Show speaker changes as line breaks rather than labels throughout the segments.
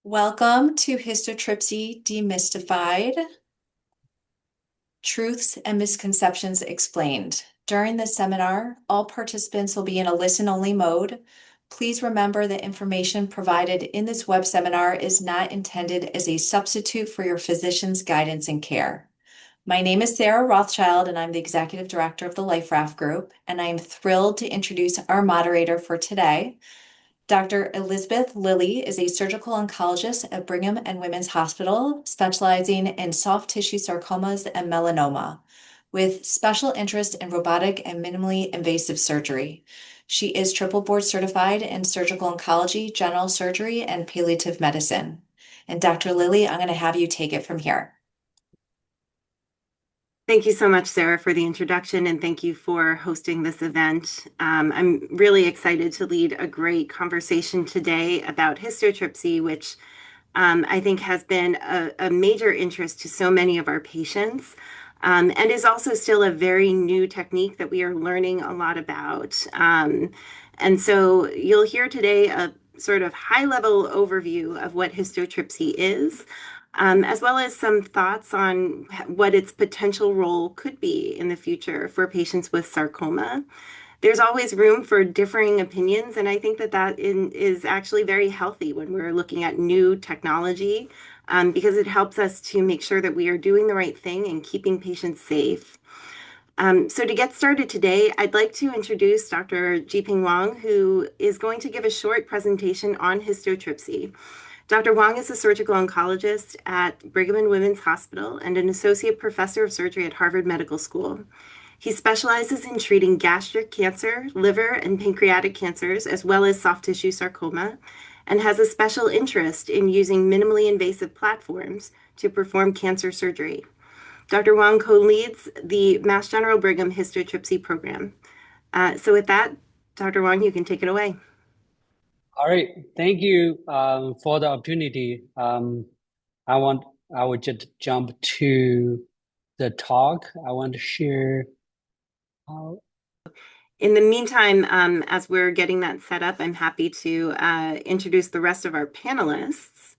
Welcome to Histotripsy Demystified, Truths and Misconceptions Explained. During this seminar, all participants will be in a listen-only mode. Please remember that information provided in this web seminar is not intended as a substitute for your physician's guidance and care. My name is Sarah Rothschild, and I'm the Executive Director of the Life Raft Group, and I am thrilled to introduce our moderator for today. Dr. Elizabeth Lilley is a surgical oncologist at Brigham and Women's Hospital, specializing in soft tissue sarcomas and melanoma, with special interest in robotic and minimally invasive surgery. She is triple board certified in surgical oncology, general surgery, and palliative medicine. And Dr. Lilley, I'm going to have you take it from here.
Thank you so much, Sarah, for the introduction, and thank you for hosting this event. I'm really excited to lead a great conversation today about histotripsy, which I think has been a major interest to so many of our patients, and is also still a very new technique that we are learning a lot about. And so you'll hear today a sort of high-level overview of what histotripsy is, as well as some thoughts on what its potential role could be in the future for patients with sarcoma. There's always room for differing opinions, and I think that is actually very healthy when we're looking at new technology, because it helps us to make sure that we are doing the right thing and keeping patients safe. So to get started today, I'd like to introduce Dr. Jiping Wang, who is going to give a short presentation on histotripsy. Dr. Wang is a surgical oncologist at Brigham and Women's Hospital and an associate professor of surgery at Harvard Medical School. He specializes in treating gastric cancer, liver, and pancreatic cancers, as well as soft tissue sarcoma, and has a special interest in using minimally invasive platforms to perform cancer surgery. Dr. Wang co-leads the Mass General Brigham Histotripsy program. So with that, Dr. Wang, you can take it away.
All right, thank you for the opportunity. I would just jump to the talk. I want to share.
In the meantime, as we're getting that set up, I'm happy to introduce the rest of our panelists.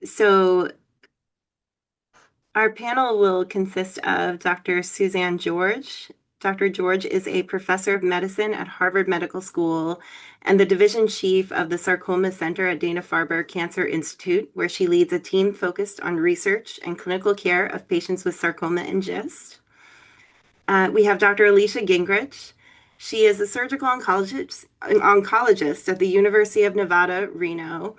So our panel will consist of Dr. Suzanne George. Dr. George is a professor of medicine at Harvard Medical School and the division chief of the Sarcoma Center at Dana-Farber Cancer Institute, where she leads a team focused on research and clinical care of patients with sarcoma and GIST. We have Dr. Alicia Gingrich. She is a surgical oncologist at the University of Nevada, Reno.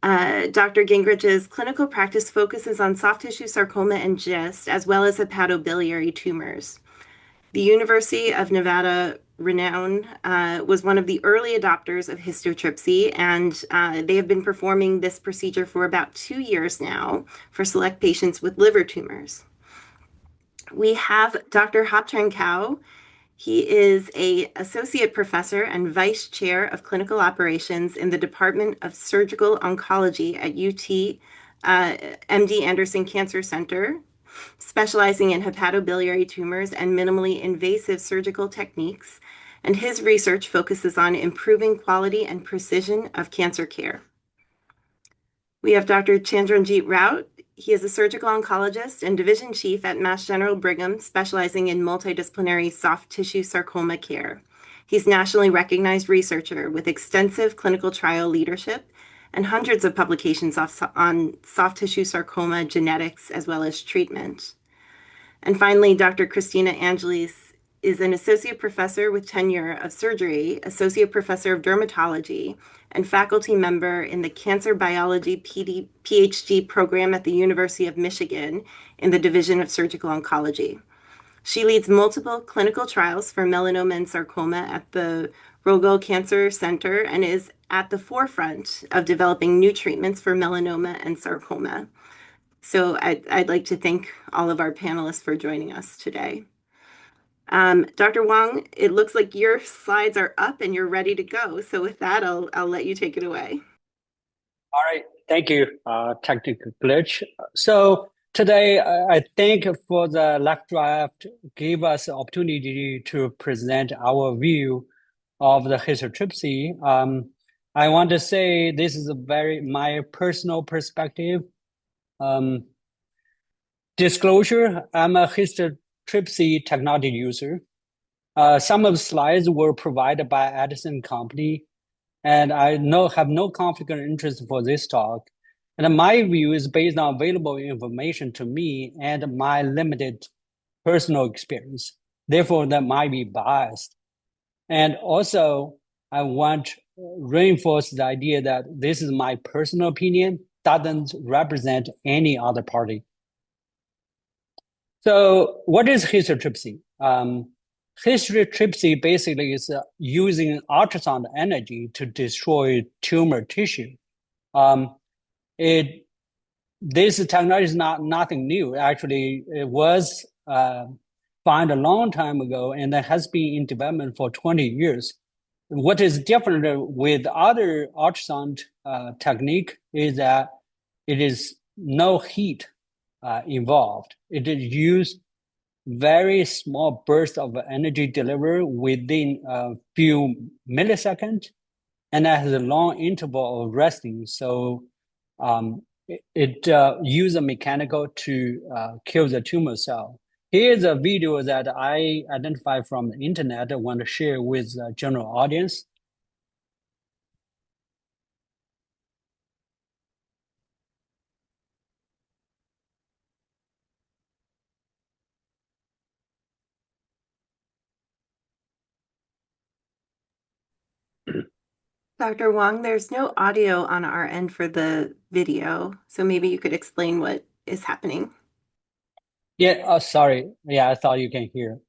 Dr. Gingrich's clinical practice focuses on soft tissue sarcoma and GIST, as well as hepatobiliary tumors. The University of Nevada, Renown, was one of the early adopters of histotripsy, and they have been performing this procedure for about 2 years now for select patients with liver tumors. We have Dr. Hap-Tran Kao. He is an associate professor and vice chair of clinical operations in the Department of Surgical Oncology at UT MD Anderson Cancer Center, specializing in hepatobiliary tumors and minimally invasive surgical techniques, and his research focuses on improving quality and precision of cancer care. We have Dr. Chandrajit Raut. He is a surgical oncologist and division chief at Mass General Brigham, specializing in multidisciplinary soft tissue sarcoma care. He's nationally recognized researcher with extensive clinical trial leadership and hundreds of publications on soft tissue sarcoma genetics as well as treatment. And finally, Dr. Christina is an associate professor with tenure of surgery, associate professor of dermatology, and faculty member in the Cancer Biology PhD program at the University of Michigan in the Division of Surgical Oncology. She leads multiple clinical trials for melanoma and sarcoma at the Rogel Cancer Center and is at the forefront of developing new treatments for melanoma and sarcoma. So I'd like to thank all of our panelists for joining us today. Dr. Wang, it looks like your slides are up and you're ready to go. So with that, I'll let you take it away.
All right, thank you, technical glitch. So today, I think for the left draft, gave us the opportunity to present our view of the histotripsy. I want to say this is my personal perspective. Um, Disclosure, I'm a Histotripsy technology user. Some of the slides were provided by Edison Company, and I have no conflict of interest for this talk. And my view is based on available information to me and my limited personal experience. Therefore, that might be biased. And also, I want to reinforce the idea that this is my personal opinion, doesn't represent any other party. So what is histotripsy? Histotripsy basically is using ultrasound energy to destroy tumor tissue. This technology is nothing new. Actually, it was found a long time ago, and it has been in development for 20 years. What is different with other ultrasound technique is that it is no heat involved. It is used very small bursts of energy delivered within a few milliseconds, and that has a long interval of resting. So it uses a mechanical to kill the tumor cell. Here's a video that I identified from the internet. I want to share with the general audience.
Dr. Wang, there's no audio on our end for the video, so maybe you could explain what is happening.
Yeah, sorry. Yeah, I thought you can hear.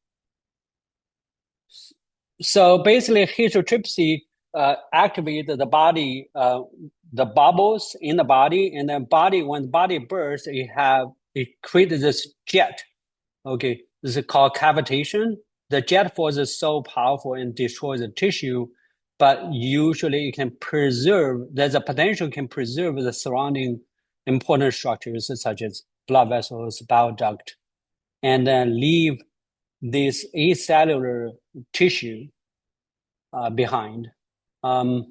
So basically, histotripsy activates the body, the bubbles in the body, and then when the body bursts, it creates this jet. Okay, this is called cavitation. The jet force is so powerful and destroys the tissue, but usually it can preserve. There's a potential can preserve the surrounding important structures such as blood vessels, bile duct, and then leave this acellular tissue behind. And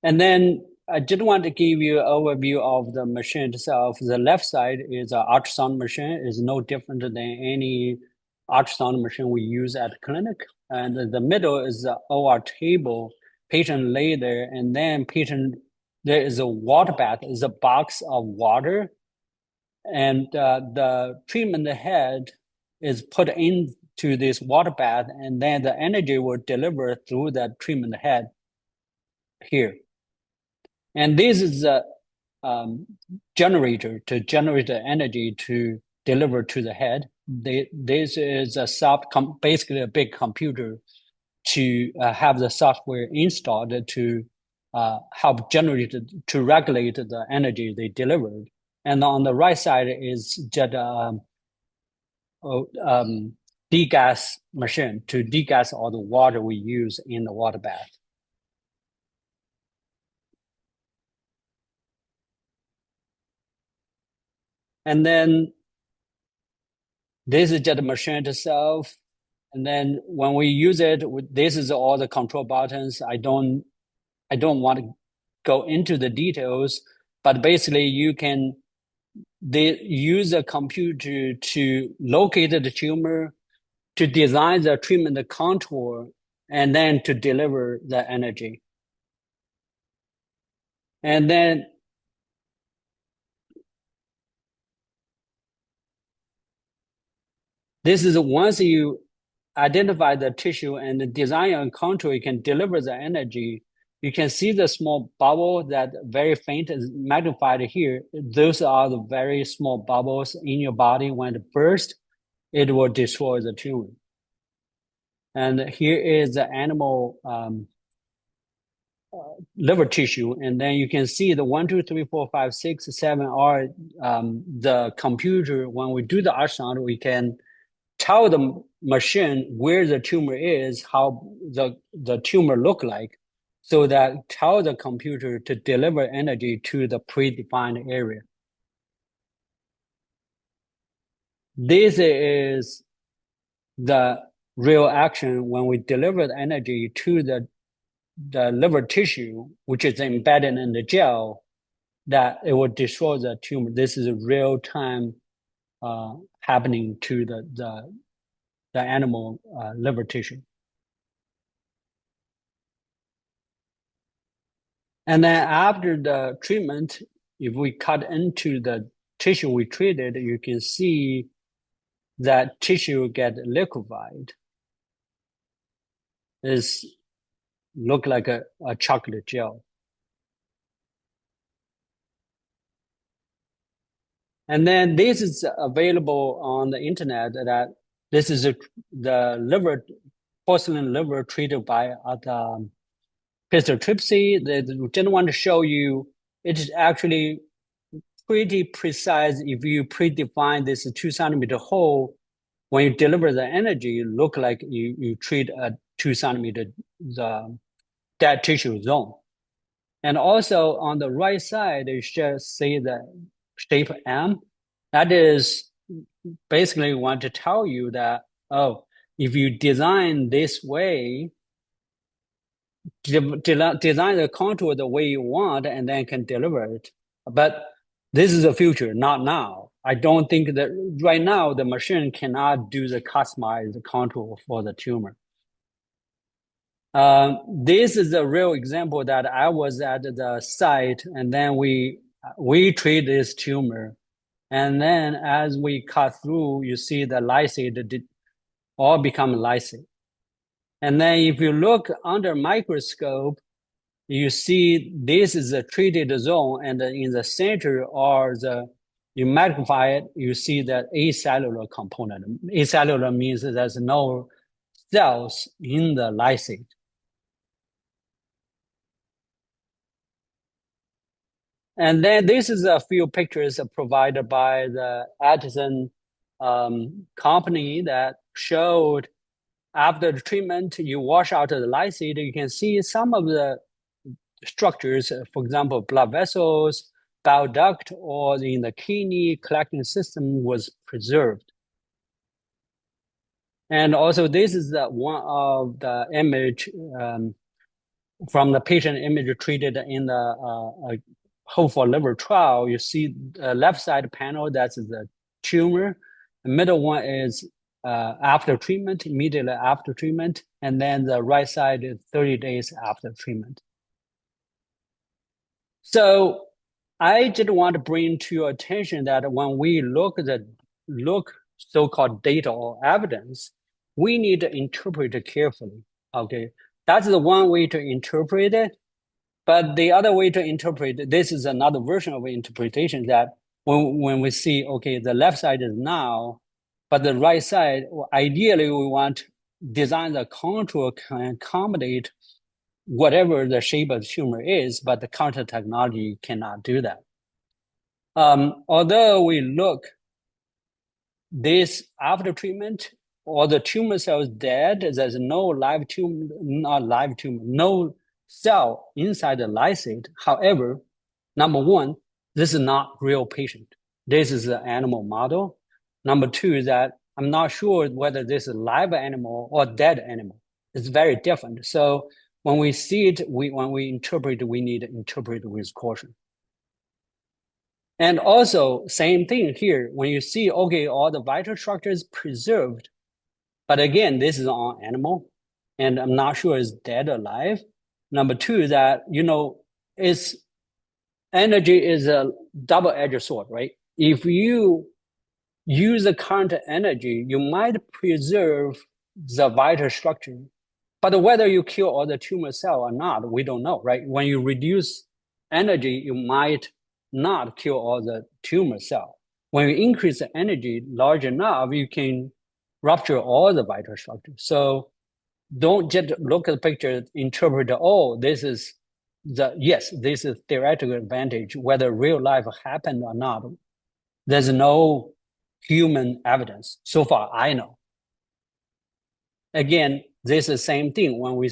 then I just want to give you an overview of the machine itself. The left side is an ultrasound machine. It's no different than any ultrasound machine we use at the clinic. And the middle is the OR table. Patient lay there, and then there is a water bath, is a box of water. And the treatment head is put into this water bath, and then the energy will deliver through that treatment head here. And this is a generator to generate the energy to deliver to the head. This is basically a big computer to have the software installed to help to regulate the energy they delivered. And on the right side is just degas machine to degas all the water we use in the water bath. And then this is just the machine itself. And then when we use it, this is all the control buttons. I don't want to go into the details, but basically they use a computer to locate the tumor, to design the treatment contour, and then to deliver the energy. And then this is once you identify the tissue and design a contour, you can deliver the energy. You can see the small bubble that very faint is magnified here. Those are the very small bubbles in your body. When it bursts, it will destroy the tumor. And here is the animal liver tissue. And then you can see the 1, 2, 3, 4, 5, 6, 7 are the computer. When we do the ultrasound, we can tell the machine where the tumor is, how the tumor look like, so that tell the computer to deliver energy to the predefined area. This is the real action when we deliver the energy to the the liver tissue, which is embedded in the gel, that it will destroy the tumor. This is a real time happening to the animal liver tissue. And then after the treatment, if we cut into the tissue we treated, you can see that tissue get liquefied. It's look like a chocolate gel. And then this is available on the internet, that this is the liver, porcelain liver treated by Histotripsy. They didn't want to show you, it is actually pretty precise. If you predefine this 2 centimeter hole, when you deliver the energy, it look like you treat a 2 centimeter the dead tissue zone. And also on the right side, you just see the shape M. That is basically want to tell you that, oh, if you design this way, design the contour the way you want, and then can deliver it. But this is the future, not now. I don't think that right now the machine cannot do the customized contour for the tumor. This is a real example that I was at the site, and then we treat this tumor. And then as we cut through, you see the lysate all become lysate. And then if you look under microscope, you see this is a treated zone, and in the center or you magnify it, you see that acellular component. Acellular means that there's no cells in the lysate. And then this is a few pictures provided by the Artisan company that showed after the treatment, you wash out the lysate, you can see some of the structures, for example, blood vessels, bile duct, or in the kidney collecting system was preserved. And also this is one of the image from the patient image treated in the Hope for Liver trial. You see the left side panel, that's the tumor. The middle one is after treatment, immediately after treatment, and then the right side is 30 days after treatment. So I just want to bring to your attention that when we look so-called data or evidence, we need to interpret it carefully. Okay, that's the one way to interpret it. But the other way to interpret, this is another version of interpretation, that when we see, okay, the left side is now, but the right side, ideally we want to design the contour can accommodate whatever the shape of the tumor is, but the current technology cannot do that. Although we look this after treatment, or the tumor cell is dead, there's no live tumor, no cell inside the lysate. However, number one, this is not real patient. This is an animal model. Number two is that I'm not sure whether this is a live animal or dead animal. It's very different. So when we see it, when we interpret it, we need to interpret it with caution. And also, same thing here. When you see, okay, all the vital structures preserved, but again, this is on animal, and I'm not sure it's dead or alive. Number two is that, energy is a double-edged sword, right? If you use the current energy, you might preserve the vital structure, but whether you kill all the tumor cell or not, we don't know, right? When you reduce energy, you might not kill all the tumor cell. When you increase the energy large enough, you can rupture all the vital structures. So don't just look at the picture, interpret, oh, this is theoretical advantage. Whether real life happened or not, there's no human evidence so far I know. Again, this is the same thing. When we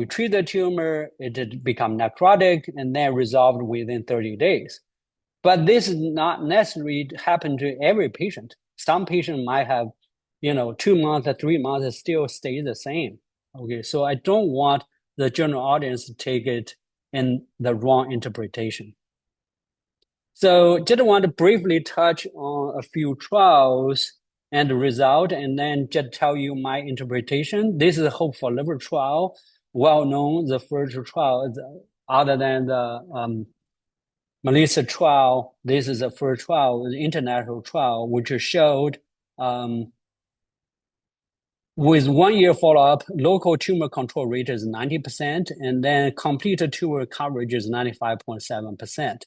treat the tumor, it become necrotic and then resolved within 30 days. But this is not necessarily happen to every patient. Some patient might have, 2 months or 3 months, still stay the same. Okay, so I don't want the general audience take it in the wrong interpretation. So just want to briefly touch on a few trials and the result, and then just tell you my interpretation. This is a Hope for Liver trial, well known, the first trial, other than the Melissa trial. This is the first trial, the international trial, which showed with 1 year follow-up, local tumor control rate is 90%, and then complete tumor coverage is 95.7%.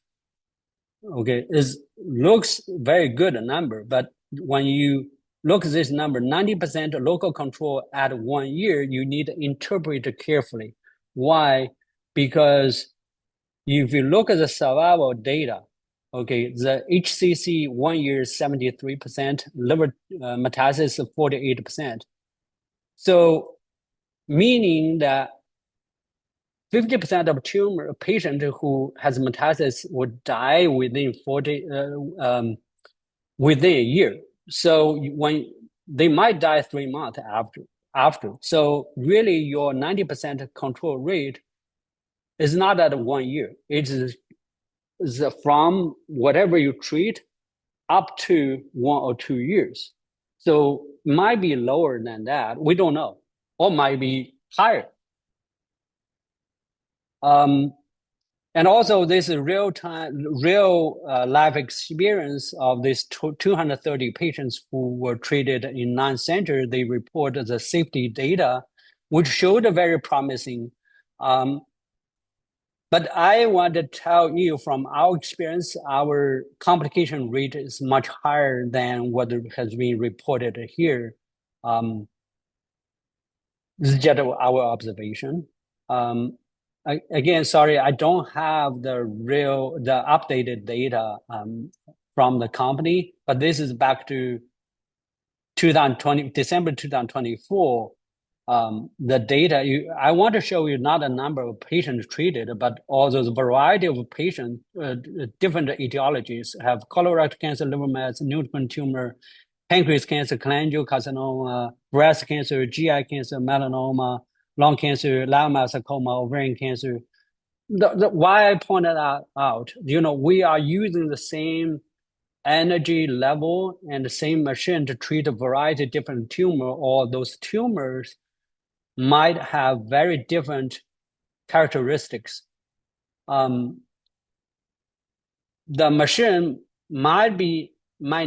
Okay, it looks very good number, but when you look at this number, 90% local control at 1 year, you need to interpret it carefully. Why? Because if you look at the survival data, okay, the HCC 1 year is 73%, liver metastasis 48%. So meaning that 50% of tumor patient who has metastasis would die within within a year. So when they might die 3 months after. So really your 90% control rate is not at 1 year. It is from whatever you treat up to 1 or 2 years. So might be lower than that. We don't know, or might be higher. And also this is real life experience of these 230 patients who were treated in 9 centers. They report the safety data, which showed a very promising. But I want to tell you from our experience, our complication rate is much higher than what has been reported here. This is just our observation. Again, sorry, I don't have the updated data from the company, but this is back to 2020, December 2024. The data, I want to show you not a number of patients treated, but also the variety of patients, different etiologies, have colorectal cancer, liver mets, neuroendocrine tumor, pancreas cancer, cholangiocarcinoma, breast cancer, GI cancer, melanoma, lung cancer, leiomyosarcoma, ovarian cancer. Why I pointed that out, we are using the same energy level and the same machine to treat a variety of different tumor, or those tumors might have very different characteristics. The machine might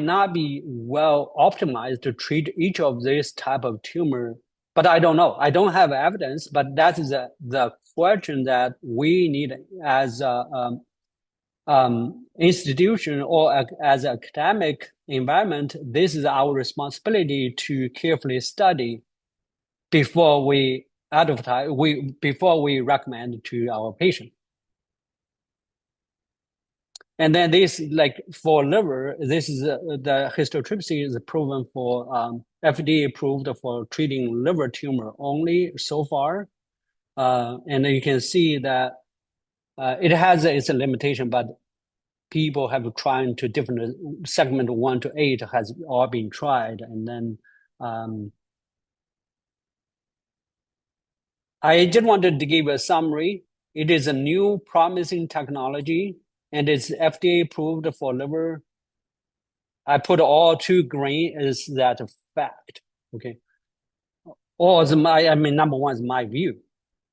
not be well optimized to treat each of these type of tumor, but I don't know. I don't have evidence, but that is the question that we need as a institution or as an academic environment. This is our responsibility to carefully study before we advertise, before we recommend to our patient. And then this, like for liver, this is the histotripsy is proven for FDA approved for treating liver tumor only so far. And you can see that it has its limitation, but people have tried to different segment 1 to 8 has all been tried. And then I just wanted to give a summary. It is a new promising technology, and it's FDA approved for liver. I put all 2 green is that a fact, okay? Or is number 1 is my view.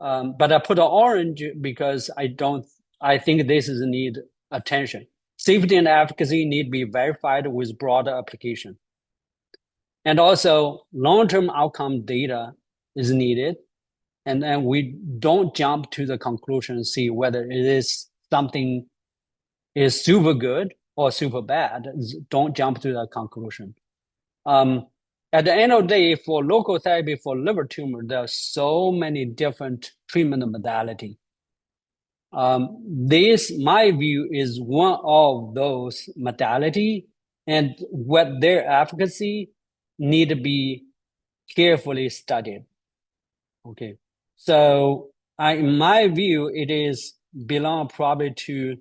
But I put an orange because I think this is need attention. Safety and efficacy need to be verified with broader application. And also long-term outcome data is needed. And then we don't jump to the conclusion, see whether it is something is super good or super bad. Don't jump to that conclusion. At the end of the day, for local therapy for liver tumor, there are so many different treatment modality. This, my view, is one of those modality, and what their efficacy need to be carefully studied. Okay, so in my view, it is belong probably to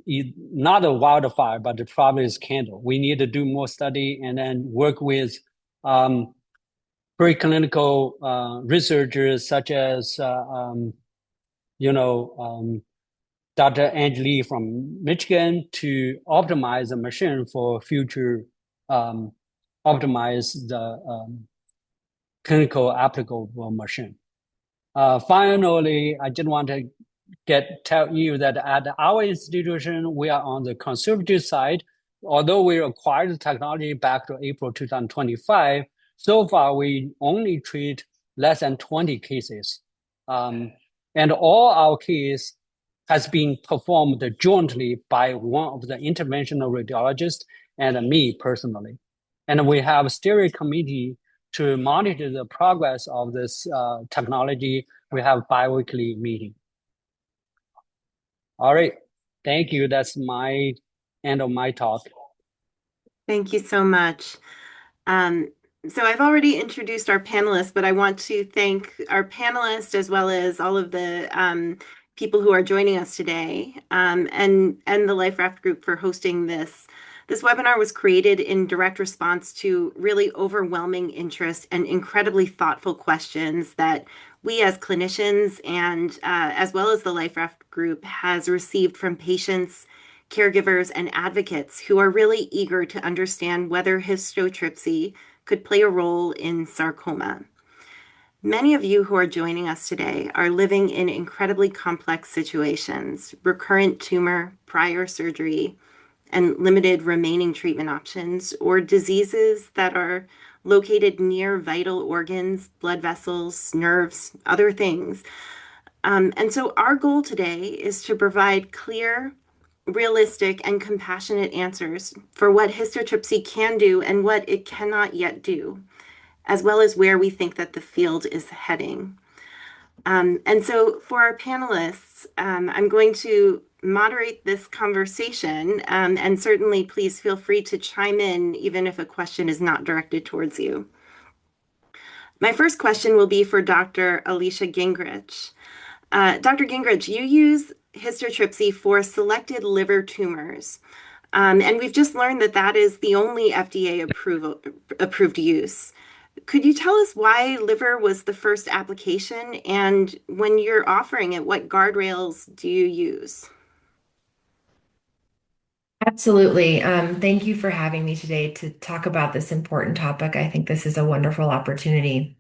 not a wildfire, but probably is candle. We need to do more study and then work with preclinical researchers such as Dr. Angeli from Michigan to optimize the machine for future optimize the clinical applicable machine. Finally, I just want to tell you that at our institution, we are on the conservative side. Although we acquired the technology back to April 2025, so far we only treat less than 20 cases. And all our cases has been performed jointly by one of the interventional radiologists and me personally. And we have a steering committee to monitor the progress of this technology. We have bi-weekly meeting. All right, thank you. That's my end of my talk.
Thank you so much. So I've already introduced our panelists, but I want to thank our panelists as well as all of the people who are joining us today, and the Life Raft group for hosting this. This webinar was created in direct response to really overwhelming interest and incredibly thoughtful questions that we as clinicians and as well as the Life Raft group has received from patients, caregivers, and advocates who are really eager to understand whether histotripsy could play a role in sarcoma. Many of you who are joining us today are living in incredibly complex situations, recurrent tumor, prior surgery, and limited remaining treatment options, or diseases that are located near vital organs, blood vessels, nerves, other things. And so our goal today is to provide clear, realistic, and compassionate answers for what histotripsy can do and what it cannot yet do, as well as where we think that the field is heading. And so for our panelists, I'm going to moderate this conversation, and certainly please feel free to chime in even if a question is not directed towards you. My first question will be for Dr. Alicia Gingrich. Dr. Gingrich, you use histotripsy for selected liver tumors, and we've just learned that that is the only FDA approved use. Could you tell us why liver was the first application, and when you're offering it, what guardrails do you use?
Absolutely. Thank you for having me today to talk about this important topic. I think this is a wonderful opportunity.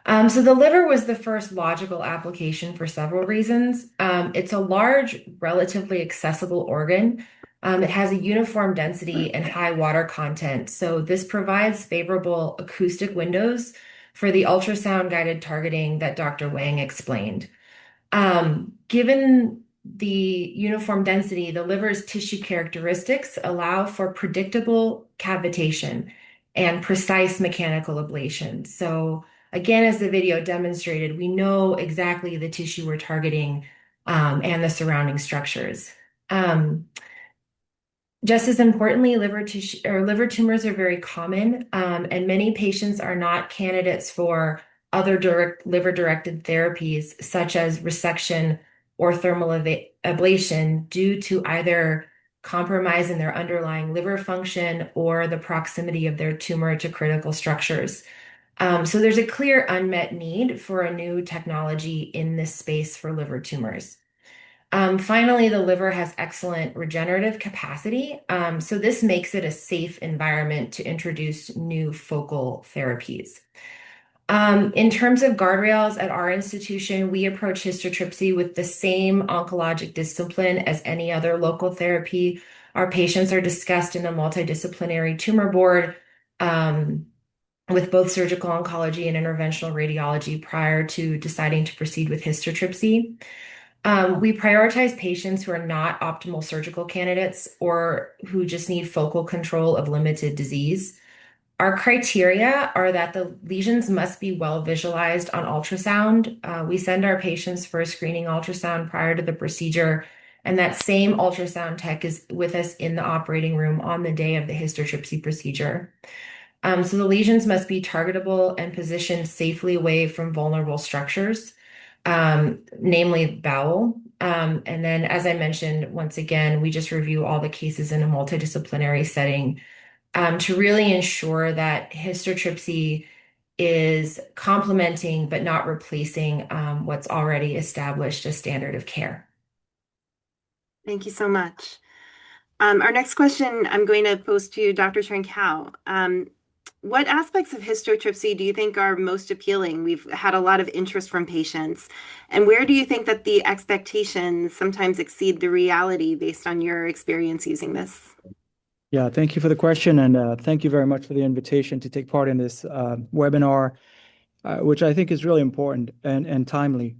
So the liver was the first logical application for several reasons. It's a large, relatively accessible organ. It has a uniform density and high water content. So this provides favorable acoustic windows for the ultrasound guided targeting that Dr. Wang explained. Given the uniform density, the liver's tissue characteristics allow for predictable cavitation and precise mechanical ablation. So again, as the video demonstrated, we know exactly the tissue we're targeting and the surrounding structures. Just as importantly, liver tumors are very common, and many patients are not candidates for other liver-directed therapies, such as resection or thermal ablation, due to either compromise in their underlying liver function or the proximity of their tumor to critical structures. So there's a clear unmet need for a new technology in this space for liver tumors. Finally, the liver has excellent regenerative capacity, so this makes it a safe environment to introduce new focal therapies. In terms of guardrails at our institution, we approach histotripsy with the same oncologic discipline as any other local therapy. Our patients are discussed in a multidisciplinary tumor board with both surgical oncology and interventional radiology prior to deciding to proceed with histotripsy. We prioritize patients who are not optimal surgical candidates or who just need focal control of limited disease. Our criteria are that the lesions must be well visualized on ultrasound. We send our patients for a screening ultrasound prior to the procedure, and that same ultrasound tech is with us in the operating room on the day of the histotripsy procedure. So the lesions must be targetable and positioned safely away from vulnerable structures, namely bowel. And then, as I mentioned, once again, we just review all the cases in a multidisciplinary setting to really ensure that histotripsy is complementing but not replacing what's already established as standard of care.
Thank you so much. Our next question I'm going to pose to Dr. Tran. What aspects of histotripsy do you think are most appealing? We've had a lot of interest from patients. And where do you think that the expectations sometimes exceed the reality based on your experience using this?
Yeah, thank you for the question, and thank you very much for the invitation to take part in this webinar, which I think is really important and timely.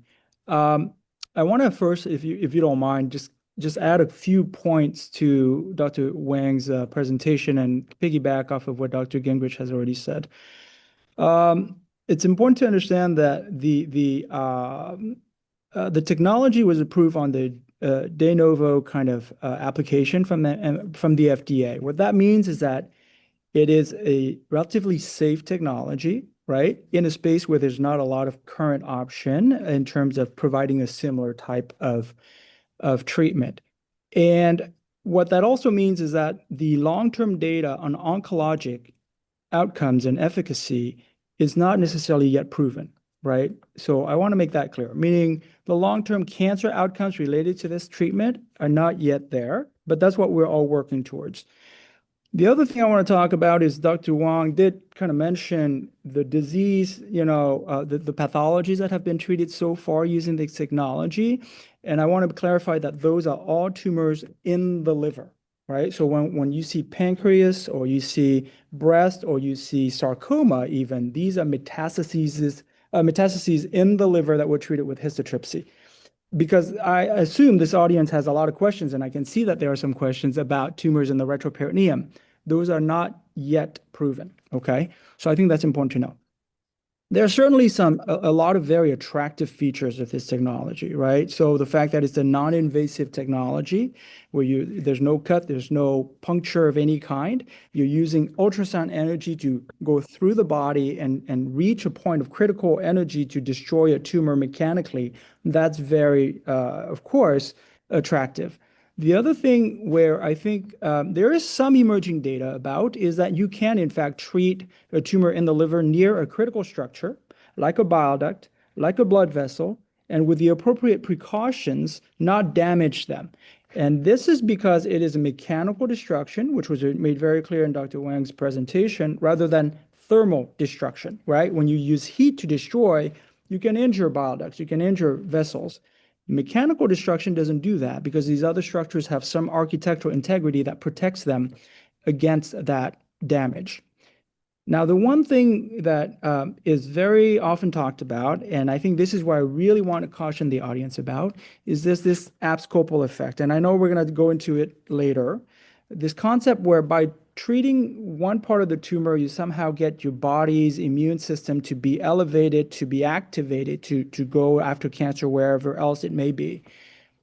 I want to first, if you don't mind, just add a few points to Dr. Wang's presentation and piggyback off of what Dr. Gingrich has already said. It's important to understand that the technology was approved on the de novo kind of application from the FDA. What that means is that it is a relatively safe technology, right? In a space where there's not a lot of current option in terms of providing a similar type of treatment. And what that also means is that the long-term data on oncologic outcomes and efficacy is not necessarily yet proven, right? So I want to make that clear, meaning the long-term cancer outcomes related to this treatment are not yet there, but that's what we're all working towards. The other thing I want to talk about is Dr. Wang did kind of mention the disease, the pathologies that have been treated so far using this technology. And I want to clarify that those are all tumors in the liver, right? So when you see pancreas or you see breast or you see sarcoma even, these are metastases in the liver that were treated with histotripsy. Because I assume this audience has a lot of questions, and I can see that there are some questions about tumors in the retroperitoneum. Those are not yet proven, okay? So I think that's important to know. There are certainly a lot of very attractive features of this technology, right? So the fact that it's a non-invasive technology where there's no cut, there's no puncture of any kind. You're using ultrasound energy to go through the body and reach a point of critical energy to destroy a tumor mechanically. That's very, of course, attractive. The other thing where I think there is some emerging data about is that you can, in fact, treat a tumor in the liver near a critical structure, like a bile duct, like a blood vessel, and with the appropriate precautions, not damage them. And this is because it is a mechanical destruction, which was made very clear in Dr. Wang's presentation, rather than thermal destruction, right? When you use heat to destroy, you can injure bile ducts, you can injure vessels. Mechanical destruction doesn't do that because these other structures have some architectural integrity that protects them against that damage. Now, the one thing that is very often talked about, and I think this is where I really want to caution the audience about, is this abscopal effect. And I know we're going to go into it later. This concept where by treating one part of the tumor, you somehow get your body's immune system to be elevated, to be activated, to go after cancer wherever else it may be.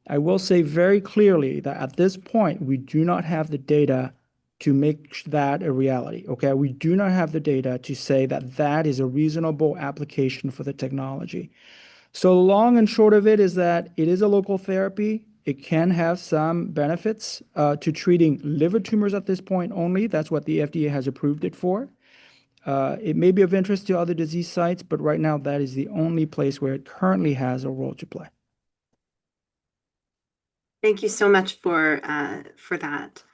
I will say very clearly that at this point, we do not have the data to make that a reality, okay? We do not have the data to say that that is a reasonable application for the technology. So long and short of it is that it is a local therapy. It can have some benefits to treating liver tumors at this point only. That's what the FDA has approved it for. It may be of interest to other disease sites, but right now that is the only place where it currently has a role to play.
Thank you so much for that.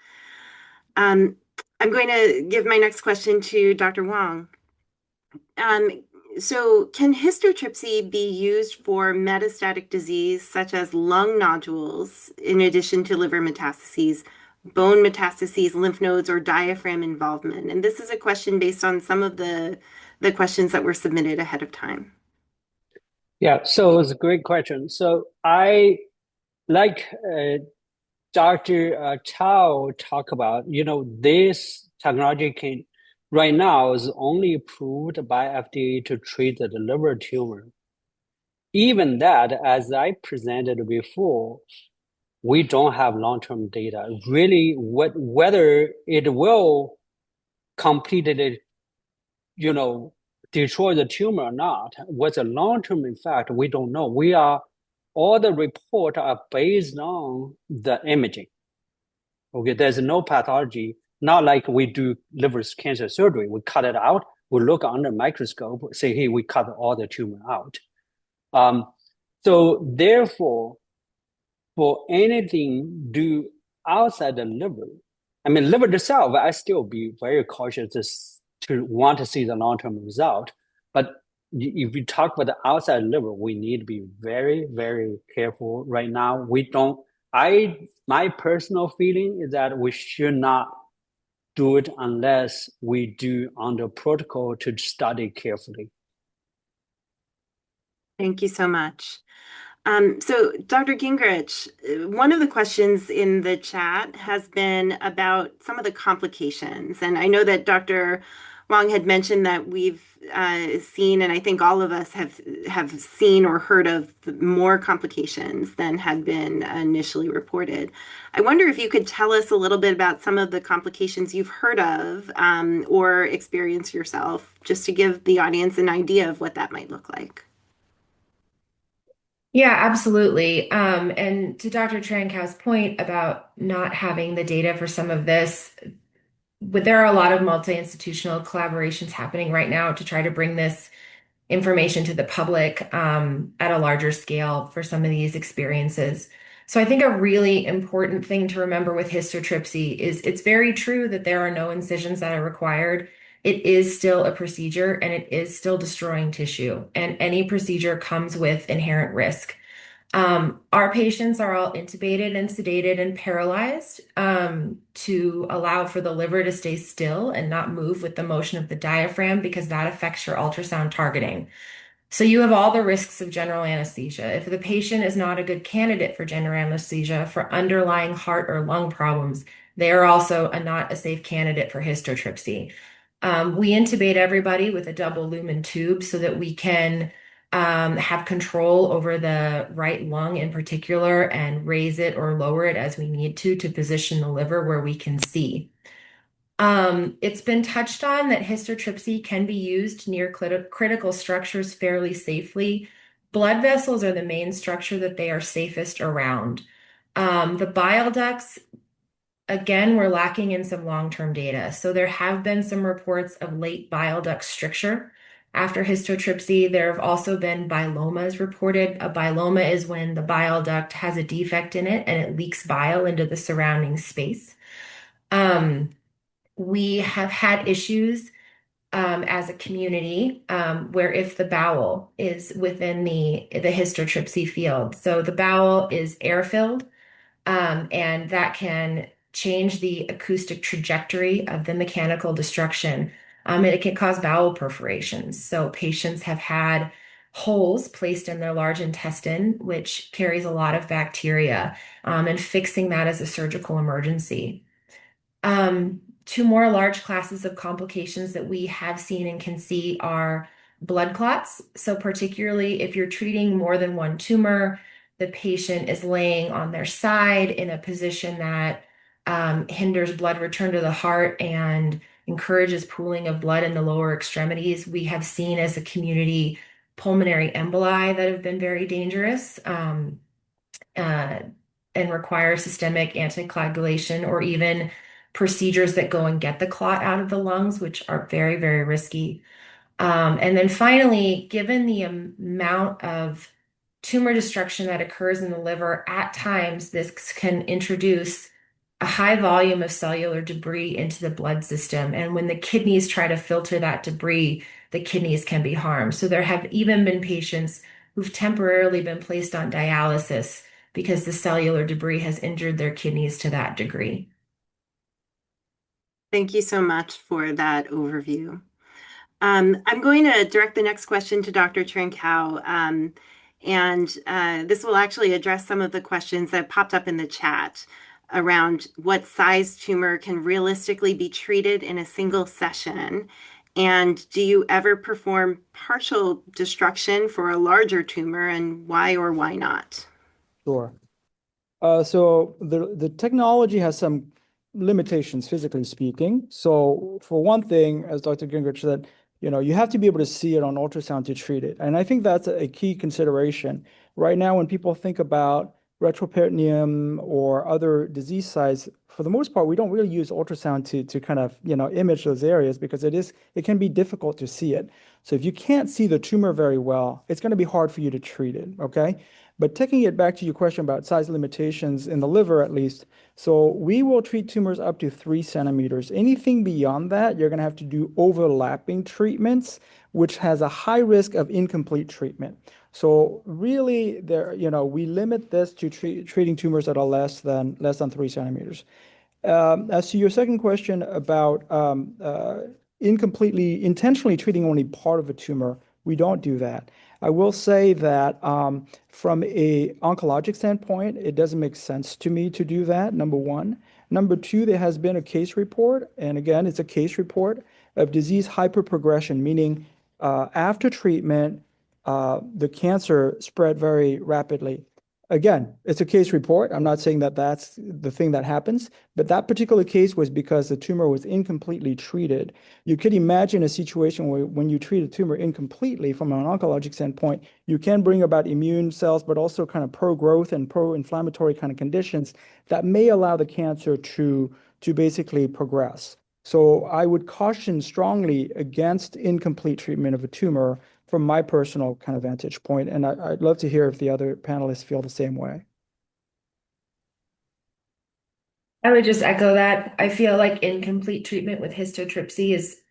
I'm going to give my next question to Dr. Wang. So can histotripsy be used for metastatic disease such as lung nodules in addition to liver metastases, bone metastases, lymph nodes, or diaphragm involvement? And this is a question based on some of the questions that were submitted ahead of time.
Yeah, so it's a great question. So I like Dr. Chow talk about, this technology right now is only approved by FDA to treat the liver tumor. Even that, as I presented before, we don't have long-term data. Really, whether it will completely, destroy the tumor or not, what's a long-term effect, we don't know. All the reports are based on the imaging. Okay, there's no pathology, not like we do liver cancer surgery. We cut it out, we look under microscope, say, hey, we cut all the tumor out. So therefore, for anything do outside the liver, I mean, liver itself, I still be very cautious to want to see the long-term result. But if we talk about the outside liver, we need to be very, very careful right now. My personal feeling is that we should not do it unless we do under protocol to study carefully.
Thank you so much. So Dr. Gingrich, one of the questions in the chat has been about some of the complications. And I know that Dr. Wang had mentioned that we've seen, and I think all of us have seen or heard of more complications than had been initially reported. I wonder if you could tell us a little bit about some of the complications you've heard of or experienced yourself, just to give the audience an idea of what that might look like.
Yeah, absolutely. And to Dr. Trankow's point about not having the data for some of this, but there are a lot of multi-institutional collaborations happening right now to try to bring this information to the public at a larger scale for some of these experiences. So I think a really important thing to remember with histotripsy is it's very true that there are no incisions that are required. It is still a procedure and it is still destroying tissue, and any procedure comes with inherent risk. Our patients are all intubated and sedated and paralyzed to allow for the liver to stay still and not move with the motion of the diaphragm, because that affects your ultrasound targeting. So you have all the risks of general anesthesia. If the patient is not a good candidate for general anesthesia for underlying heart or lung problems, they are also not a safe candidate for histotripsy. We intubate everybody with a double lumen tube so that we can have control over the right lung in particular and raise it or lower it as we need to position the liver where we can see. It's been touched on that histotripsy can be used near critical structures fairly safely. Blood vessels are the main structure that they are safest around. The bile ducts, again, we're lacking in some long-term data. So there have been some reports of late bile duct stricture after histotripsy. There have also been bilomas reported. A biloma is when the bile duct has a defect in it and it leaks bile into the surrounding space. We have had issues as a community where if the bowel is within the histotripsy field, so the bowel is air-filled, and that can change the acoustic trajectory of the mechanical destruction. And it can cause bowel perforations. So patients have had holes placed in their large intestine, which carries a lot of bacteria, and fixing that is a surgical emergency. Two more large classes of complications that we have seen and can see are blood clots. So particularly if you're treating more than one tumor, the patient is laying on their side in a position that hinders blood return to the heart and encourages pooling of blood in the lower extremities. We have seen as a community pulmonary emboli that have been very dangerous and require systemic anticoagulation, or even procedures that go and get the clot out of the lungs, which are very, very risky. And then finally, given the amount of tumor destruction that occurs in the liver, at times this can introduce a high volume of cellular debris into the blood system. And when the kidneys try to filter that debris, the kidneys can be harmed. So there have even been patients who've temporarily been placed on dialysis because the cellular debris has injured their kidneys to that degree.
Thank you so much for that overview. I'm going to direct the next question to Dr. Trankow, and this will actually address some of the questions that popped up in the chat around what size tumor can realistically be treated in a single session, and do you ever perform partial destruction for a larger tumor, and why or why not?
Sure. So the technology has some limitations, physically speaking. So for one thing, as Dr. Gingrich said, you have to be able to see it on ultrasound to treat it. And I think that's a key consideration. Right now, when people think about retroperitoneum or other disease sites, for the most part, we don't really use ultrasound to kind of, image those areas because it can be difficult to see it. So if you can't see the tumor very well, it's going to be hard for you to treat it, okay? But taking it back to your question about size limitations in the liver, at least, so we will treat tumors up to 3 centimeters. Anything beyond that, you're going to have to do overlapping treatments, which has a high risk of incomplete treatment. So really, we limit this to treating tumors that are less than 3 centimeters. As to your second question about intentionally treating only part of a tumor, we don't do that. I will say that from a oncologic standpoint, it doesn't make sense to me to do that, number one. Number two, there has been a case report, and again, it's a case report of disease hyperprogression, meaning after treatment, the cancer spread very rapidly. Again, it's a case report. I'm not saying that that's the thing that happens, but that particular case was because the tumor was incompletely treated. You could imagine a situation where when you treat a tumor incompletely from an oncologic standpoint, you can bring about immune cells, but also kind of pro-growth and pro-inflammatory kind of conditions that may allow the cancer to basically progress. So I would caution strongly against incomplete treatment of a tumor from my personal kind of vantage point. And I'd love to hear if the other panelists feel the same way.
I would just echo that. I feel like incomplete treatment with histotripsy is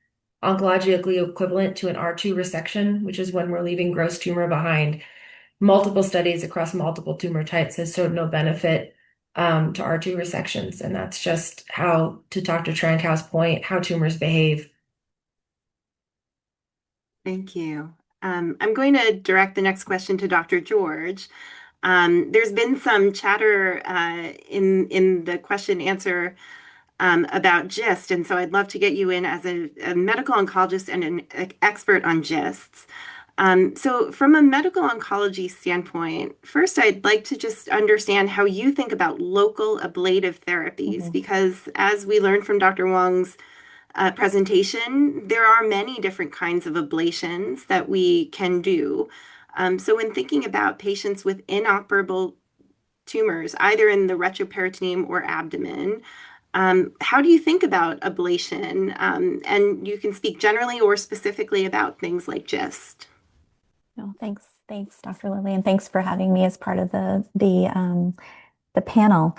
oncologically equivalent to an R2 resection, which is when we're leaving gross tumor behind. Multiple studies across multiple tumor types has showed no benefit to R2 resections. And that's just how, to Dr. Trankow's point, how tumors behave.
Thank you. I'm going to direct the next question to Dr. George. There's been some chatter in the question answer about GIST, and so I'd love to get you in as a medical oncologist and an expert on GISTs. So from a medical oncology standpoint, first I'd like to just understand how you think about local ablative therapies, because as we learned from Dr. Wang's presentation, there are many different kinds of ablations that we can do. So when thinking about patients with inoperable tumors, either in the retroperitoneum or abdomen, how do you think about ablation? And you can speak generally or specifically about things like GIST.
No, thanks, Dr. Lilley, and thanks for having me as part of the panel.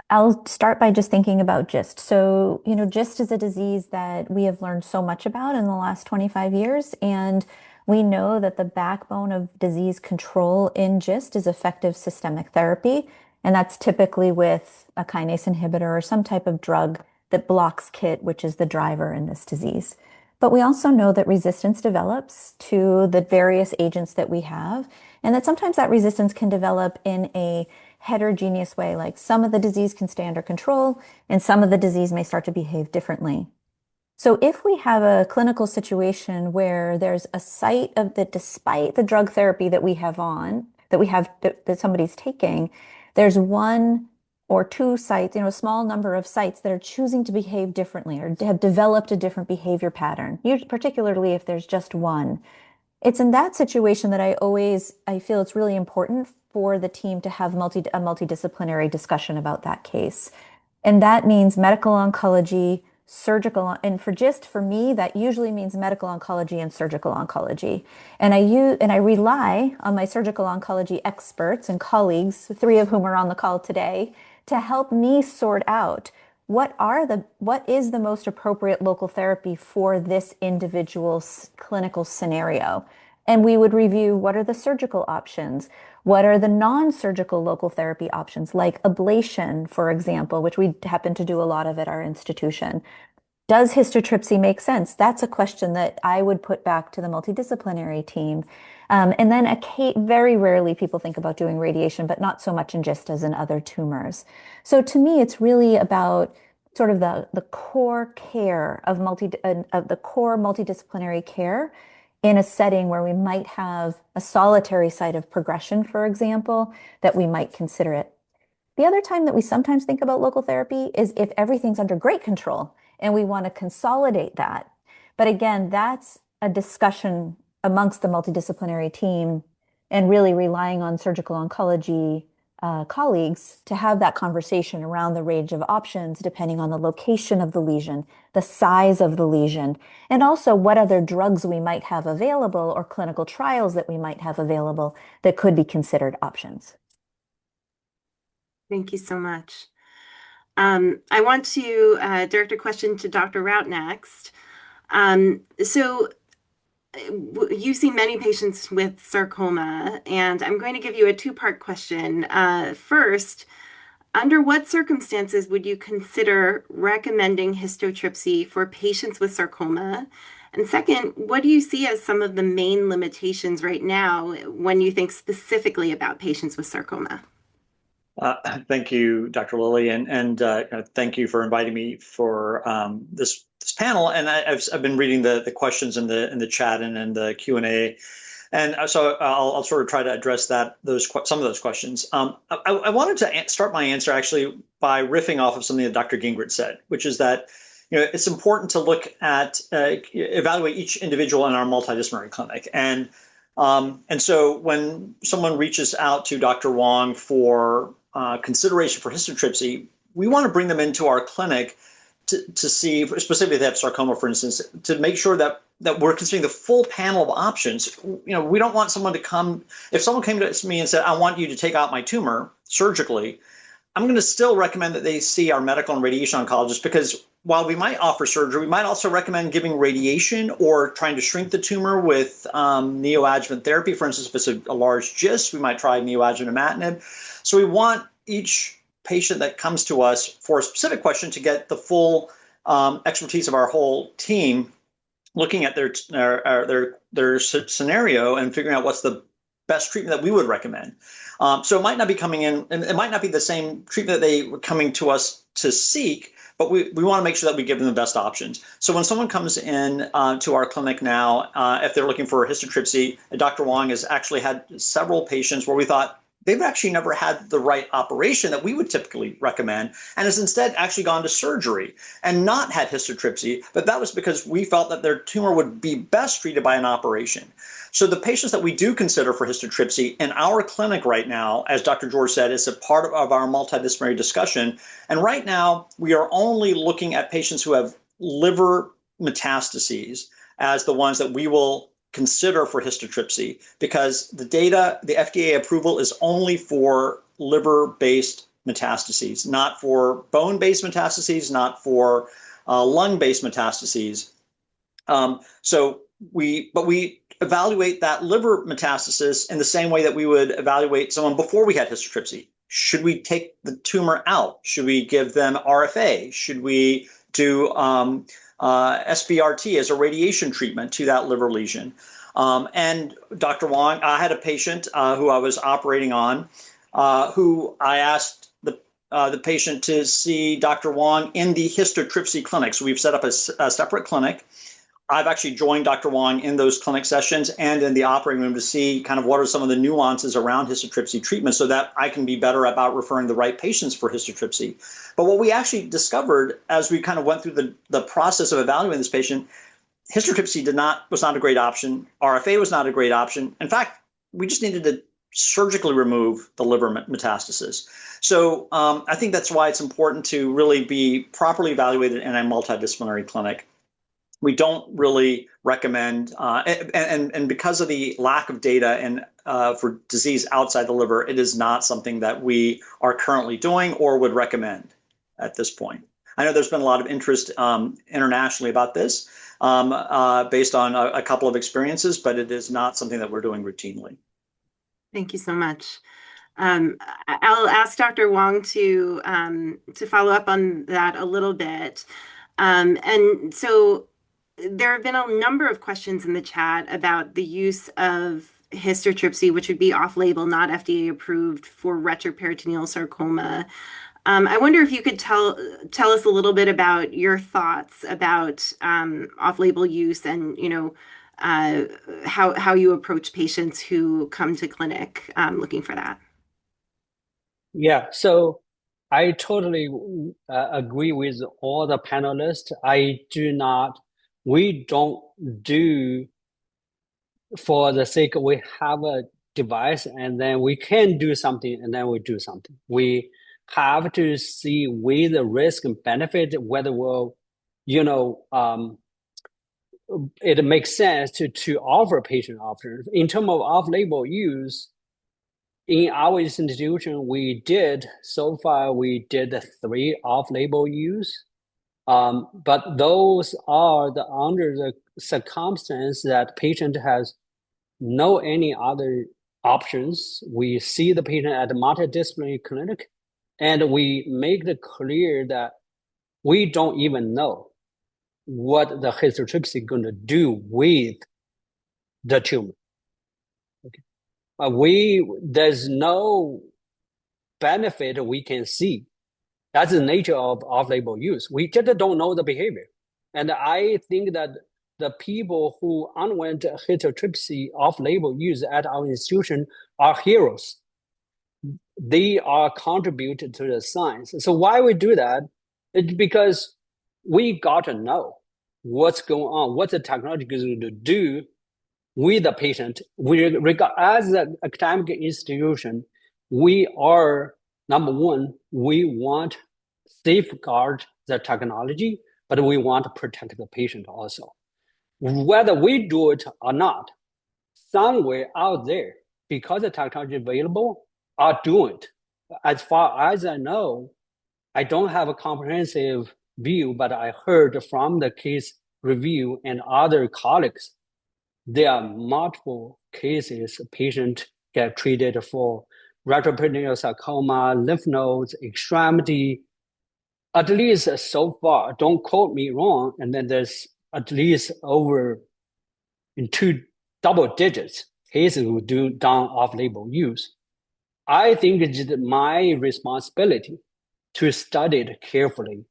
I'll start by just thinking about GIST. So, GIST is a disease that we have learned so much about in the last 25 years, and we know that the backbone of disease control in GIST is effective systemic therapy, and that's typically with a kinase inhibitor or some type of drug that blocks KIT, which is the driver in this disease. But we also know that resistance develops to the various agents that we have, and that sometimes that resistance can develop in a heterogeneous way, like some of the disease can stay under control and some of the disease may start to behave differently. So if we have a clinical situation where there's a site of that, despite the drug therapy that we have that somebody's taking, there's one or two sites, a small number of sites that are choosing to behave differently or have developed a different behavior pattern, particularly if there's just one. It's in that situation that I feel it's really important for the team to have a multidisciplinary discussion about that case. And that means medical oncology, surgical, and for GIST, for me, that usually means medical oncology and surgical oncology. And I rely on my surgical oncology experts and colleagues, 3 of whom are on the call today, to help me sort out what is the most appropriate local therapy for this individual's clinical scenario. And we would review what are the surgical options, what are the non-surgical local therapy options, like ablation, for example, which we happen to do a lot of at our institution. Does histotripsy make sense? That's a question that I would put back to the multidisciplinary team. And then very rarely people think about doing radiation, but not so much in GIST as in other tumors. So to me, it's really about sort of the core care of the core multidisciplinary care in a setting where we might have a solitary site of progression, for example, that we might consider it. The other time that we sometimes think about local therapy is if everything's under great control and we want to consolidate that. But again, that's a discussion amongst the multidisciplinary team and really relying on surgical oncology colleagues to have that conversation around the range of options depending on the location of the lesion, the size of the lesion, and also what other drugs we might have available or clinical trials that we might have available that could be considered options.
Thank you so much. I want to direct a question to Dr. Raut next. So you see many patients with sarcoma, and I'm going to give you a two-part question. First, under what circumstances would you consider recommending histotripsy for patients with sarcoma? And second, what do you see as some of the main limitations right now when you think specifically about patients with sarcoma?
Thank you, Dr. Lilley, and thank you for inviting me for this panel. And I've been reading the questions in the chat and in the Q&A, and so I'll sort of try to address some of those questions. I wanted to start my answer actually by riffing off of something that Dr. Gingrich said, which is that it's important to look at evaluate each individual in our multidisciplinary clinic. And so when someone reaches out to Dr. Wang for consideration for histotripsy, we want to bring them into our clinic to see, specifically if they have sarcoma, for instance, to make sure that we're considering the full panel of options. We don't want someone to come, if someone came to me and said, I want you to take out my tumor surgically, I'm going to still recommend that they see our medical and radiation oncologist, because while we might offer surgery, we might also recommend giving radiation or trying to shrink the tumor with neoadjuvant therapy. For instance, if it's a large GIST, we might try neoadjuvant imatinib. So we want each patient that comes to us for a specific question to get the full expertise of our whole team, looking at their scenario and figuring out what's the best treatment that we would recommend. So it might not be coming in, and it might not be the same treatment that they were coming to us to seek, but we want to make sure that we give them the best options. So when someone comes in to our clinic now, if they're looking for histotripsy, Dr. Wang has actually had several patients where we thought they've actually never had the right operation that we would typically recommend, and has instead actually gone to surgery and not had histotripsy, but that was because we felt that their tumor would be best treated by an operation. So the patients that we do consider for histotripsy in our clinic right now, as Dr. George said, is a part of our multidisciplinary discussion. And right now, we are only looking at patients who have liver metastases as the ones that we will consider for histotripsy, because the FDA approval is only for liver-based metastases, not for bone-based metastases, not for lung-based metastases. But we evaluate that liver metastasis in the same way that we would evaluate someone before we had histotripsy. Should we take the tumor out? Should we give them RFA? Should we do SBRT as a radiation treatment to that liver lesion? And Dr. Wang, I had a patient who I was operating on, who I asked the patient to see Dr. Wang in the histotripsy clinic. So we've set up a separate clinic. I've actually joined Dr. Wang in those clinic sessions and in the operating room to see kind of what are some of the nuances around histotripsy treatment, so that I can be better about referring the right patients for histotripsy. But what we actually discovered as we kind of went through the process of evaluating this patient, histotripsy was not a great option. RFA was not a great option. In fact, we just needed to surgically remove the liver metastasis. So I think that's why it's important to really be properly evaluated in a multidisciplinary clinic. We don't really recommend, and because of the lack of data for disease outside the liver, it is not something that we are currently doing or would recommend at this point. I know there's been a lot of interest internationally about this based on a couple of experiences, but it is not something that we're doing routinely.
Thank you so much. I'll ask Dr. Wang to follow up on that a little bit. And so there have been a number of questions in the chat about the use of histotripsy, which would be off-label, not FDA approved, for retroperitoneal sarcoma. I wonder if you could tell us a little bit about your thoughts about off-label use and how you approach patients who come to clinic looking for that.
Yeah, so I totally agree with all the panelists. We don't do, for the sake we have a device, and then we can do something, and then we do something. We have to see weigh the risk and benefit, whether we'll, it makes sense to offer patient options. In terms of off-label use, in our institution, so far we did 3 off-label use. But those are under the circumstance that patient has no any other options. We see the patient at the multidisciplinary clinic, and we make it clear that we don't even know what the histotripsy is going to do with the tumor. Okay. There's no benefit we can see. That's the nature of off-label use. We just don't know the behavior. And I think that the people who underwent histotripsy off-label use at our institution are heroes. They are contributed to the science. So why we do that? It's because we got to know what's going on, what the technology is going to do with the patient. As an academic institution, we are, number one, we want safeguard the technology, but we want to protect the patient also. Whether we do it or not, somewhere out there, because the technology available, are doing it. As far as I know, I don't have a comprehensive view, but I heard from the case review and other colleagues, there are multiple cases patient get treated for retroperitoneal sarcoma, lymph nodes, extremity, at least so far, don't quote me wrong, and then there's at least over in 2 double digits cases who do done off-label use. I think it's my responsibility to study it carefully.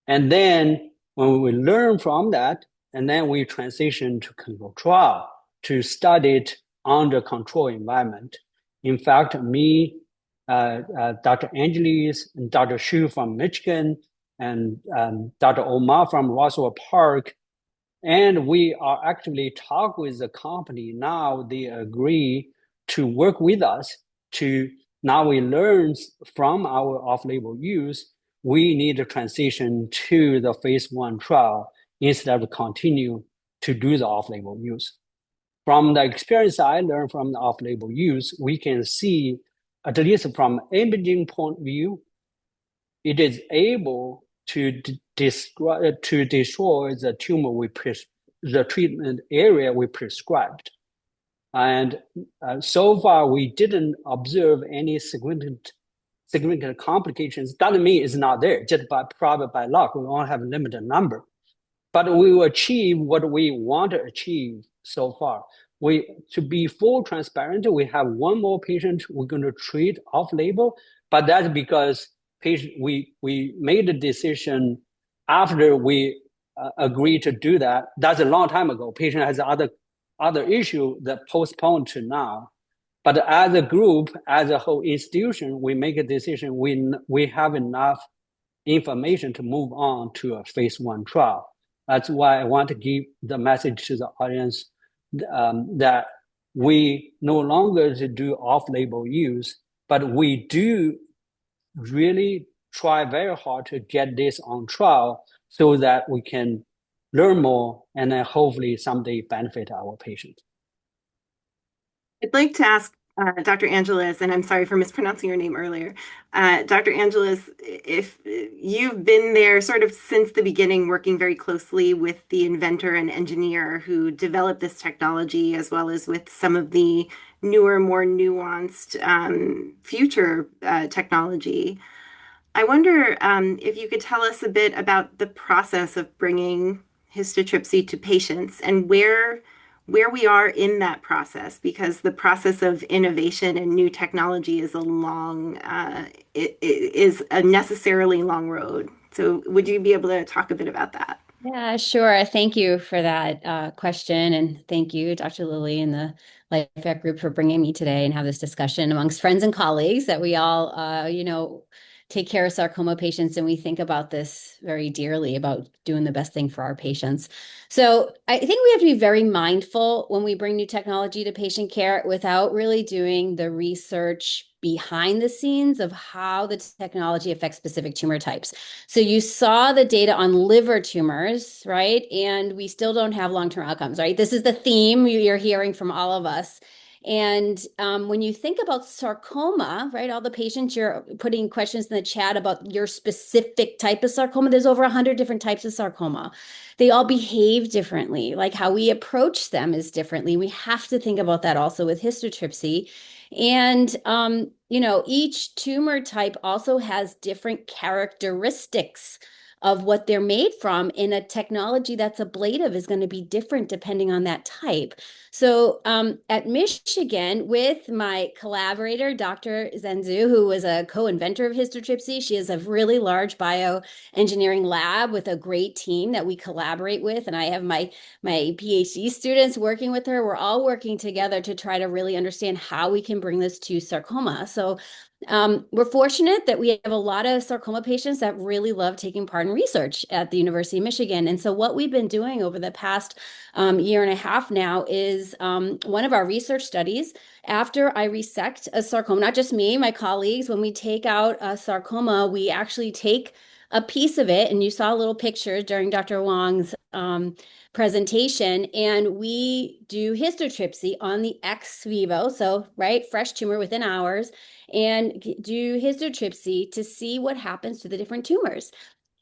And then when we learn from that, and then we transition to clinical trial to study it under control environment. In fact, me, Dr. Angeles, and Dr. Xu from Michigan, and Dr. Omar from Roswell Park, and we are actively talking with the company. Now they agree to work with us to, now we learn from our off-label use, we need to transition to the phase 1 trial instead of continue to do the off-label use. From the experience I learned from the off-label use, we can see, at least from imaging point of view, it is able to destroy the tumor the treatment area we prescribed. And so far, we didn't observe any significant complications. Doesn't mean it's not there, just probably by luck, we only have a limited number. But we will achieve what we want to achieve so far. To be full transparent, we have 1 more patient we're going to treat off-label, but that's because we made a decision after we agreed to do that. That's a long time ago. Patient has other issue that postponed to now. But as a group, as a whole institution, we make a decision. We have enough information to move on to a phase 1 trial. That's why I want to give the message to the audience that we no longer do off-label use, but we do really try very hard to get this on trial so that we can learn more and then hopefully someday benefit our patients.
I'd like to ask Dr. Angeles, and I'm sorry for mispronouncing your name earlier. Dr. Angeles, if you've been there sort of since the beginning, working very closely with the inventor and engineer who developed this technology, as well as with some of the newer, more nuanced future technology, I wonder if you could tell us a bit about the process of bringing histotripsy to patients and where we are in that process, because the process of innovation and new technology is is a necessarily long road. So would you be able to talk a bit about that?
Yeah, sure. Thank you for that question. And thank you, Dr. Lilley and the LifeVac group for bringing me today and have this discussion amongst friends and colleagues that we all, take care of sarcoma patients, and we think about this very dearly about doing the best thing for our patients. So I think we have to be very mindful when we bring new technology to patient care without really doing the research behind the scenes of how the technology affects specific tumor types. So you saw the data on liver tumors, right? And we still don't have long-term outcomes, right? This is the theme you're hearing from all of us. And when you think about sarcoma, right, all the patients, you're putting questions in the chat about your specific type of sarcoma. There's over 100 different types of sarcoma. They all behave differently. Like how we approach them is differently. We have to think about that also with histotripsy. And, each tumor type also has different characteristics of what they're made from, and a technology that's ablative is going to be different depending on that type. So at Michigan, with my collaborator, Dr. Zenzu, who was a co-inventor of histotripsy, she has a really large bioengineering lab with a great team that we collaborate with. And I have my PhD students working with her. We're all working together to try to really understand how we can bring this to sarcoma. So we're fortunate that we have a lot of sarcoma patients that really love taking part in research at the University of Michigan. And so what we've been doing over the past year and a half now is one of our research studies. After I resect a sarcoma, not just me, my colleagues, when we take out a sarcoma, we actually take a piece of it, and you saw a little picture during Dr. Wang's presentation, and we do histotripsy on the ex vivo, so right, fresh tumor within hours, and do histotripsy to see what happens to the different tumors.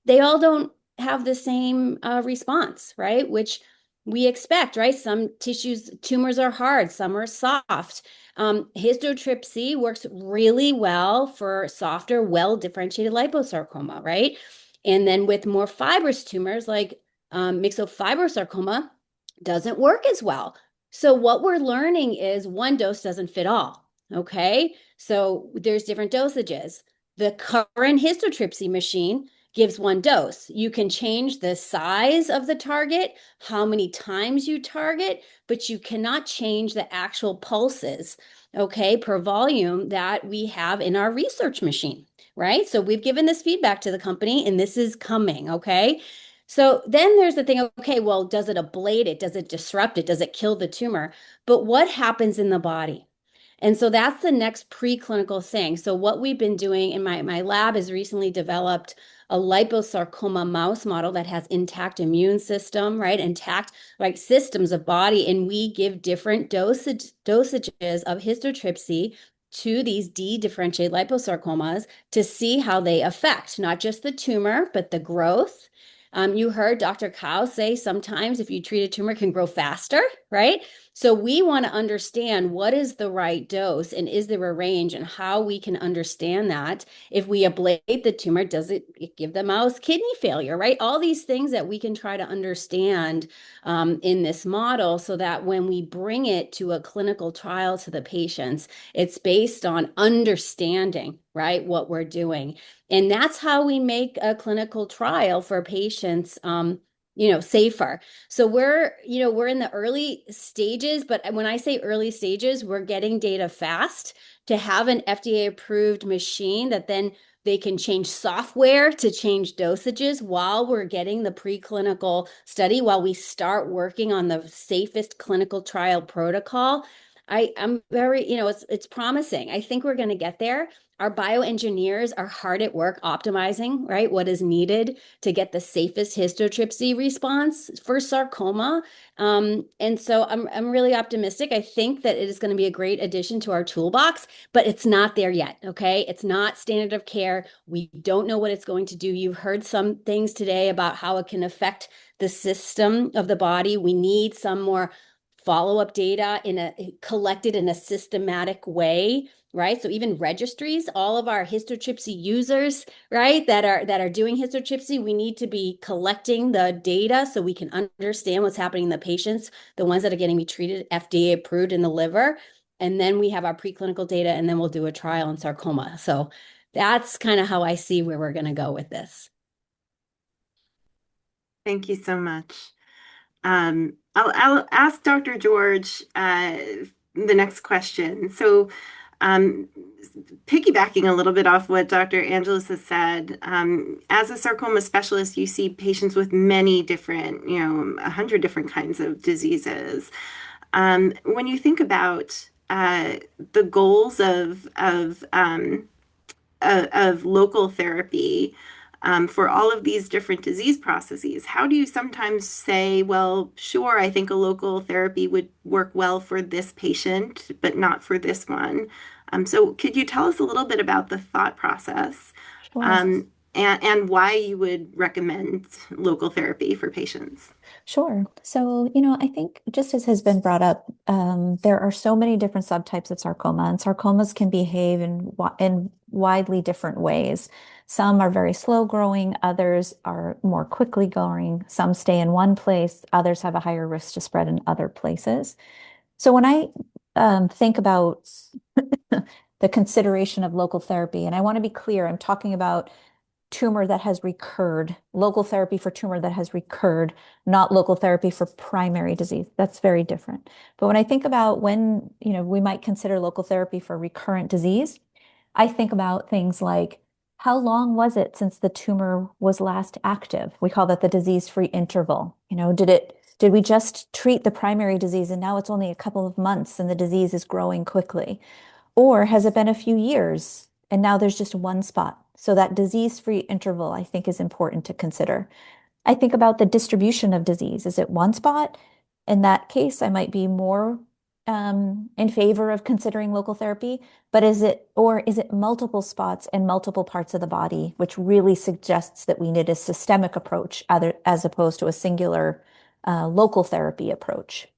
They all don't have the same response, right? Which we expect, right? Some tumors are hard, some are soft. Histotripsy works really well for softer, well-differentiated liposarcoma, right? And then with more fibrous tumors like myxofibrosarcoma, doesn't work as well. So what we're learning is one dose doesn't fit all, okay? So there's different dosages. The current histotripsy machine gives one dose. You can change the size of the target, how many times you target, but you cannot change the actual pulses, okay, per volume that we have in our research machine, right? So we've given this feedback to the company, and this is coming, okay? So then there's the thing, okay, well, does it ablate it? Does it disrupt it? Does it kill the tumor? But what happens in the body? And so that's the next preclinical thing. So what we've been doing in my lab has recently developed a liposarcoma mouse model that has intact immune system, right? Intact like systems of body. And we give different dosages of histotripsy to these dedifferentiated liposarcomas to see how they affect not just the tumor, but the growth. You heard Dr. Cow say sometimes if you treat a tumor, it can grow faster, right? So we want to understand what is the right dose and is there a range, and how we can understand that. If we ablate the tumor, does it give the mouse kidney failure, right? All these things that we can try to understand in this model so that when we bring it to a clinical trial to the patients, it's based on understanding, right, what we're doing. And that's how we make a clinical trial for patients safer. So we're in the early stages, but when I say early stages, we're getting data fast to have an FDA approved machine that then they can change software to change dosages while we're getting the preclinical study, while we start working on the safest clinical trial protocol. I'm very, it's promising. I think we're going to get there. Our bioengineers are hard at work optimizing, right, what is needed to get the safest histotripsy response for sarcoma. And so I'm really optimistic. I think that it is going to be a great addition to our toolbox, but it's not there yet, okay? It's not standard of care. We don't know what it's going to do. You've heard some things today about how it can affect the system of the body. We need some more follow-up data collected in a systematic way, right? So even registries, all of our histotripsy users, right, that are doing histotripsy, we need to be collecting the data so we can understand what's happening in the patients, the ones that are getting treated, FDA approved in the liver. And then we have our preclinical data, and then we'll do a trial in sarcoma. So that's kind of how I see where we're going to go with this.
Thank you so much. I'll ask Dr. George the next question. So Piggybacking a little bit off what Dr. Angeles has said, as a sarcoma specialist, you see patients with many different, 100 different kinds of diseases. When you think about the goals of local therapy for all of these different disease processes, how do you sometimes say, well, sure, I think a local therapy would work well for this patient, but not for this one? So could you tell us a little bit about the thought process
Sure.
and why you would recommend local therapy for patients?
Sure. So, I think just as has been brought up, there are so many different subtypes of sarcoma, and sarcomas can behave in widely different ways. Some are very slow growing, others are more quickly growing. Some stay in one place, others have a higher risk to spread in other places. So when I think about the consideration of local therapy, and I want to be clear, I'm talking about tumor that has recurred, local therapy for tumor that has recurred, not local therapy for primary disease. That's very different. But when I think about when, we might consider local therapy for recurrent disease, I think about things like, how long was it since the tumor was last active? We call that the disease-free interval. Did we just treat the primary disease and now it's only a couple of months and the disease is growing quickly? Or has it been a few years and now there's just one spot? So that disease-free interval, I think, is important to consider. I think about the distribution of disease. Is it one spot? In that case, I might be more in favor of considering local therapy, but is it multiple spots in multiple parts of the body, which really suggests that we need a systemic approach as opposed to a singular local therapy approach.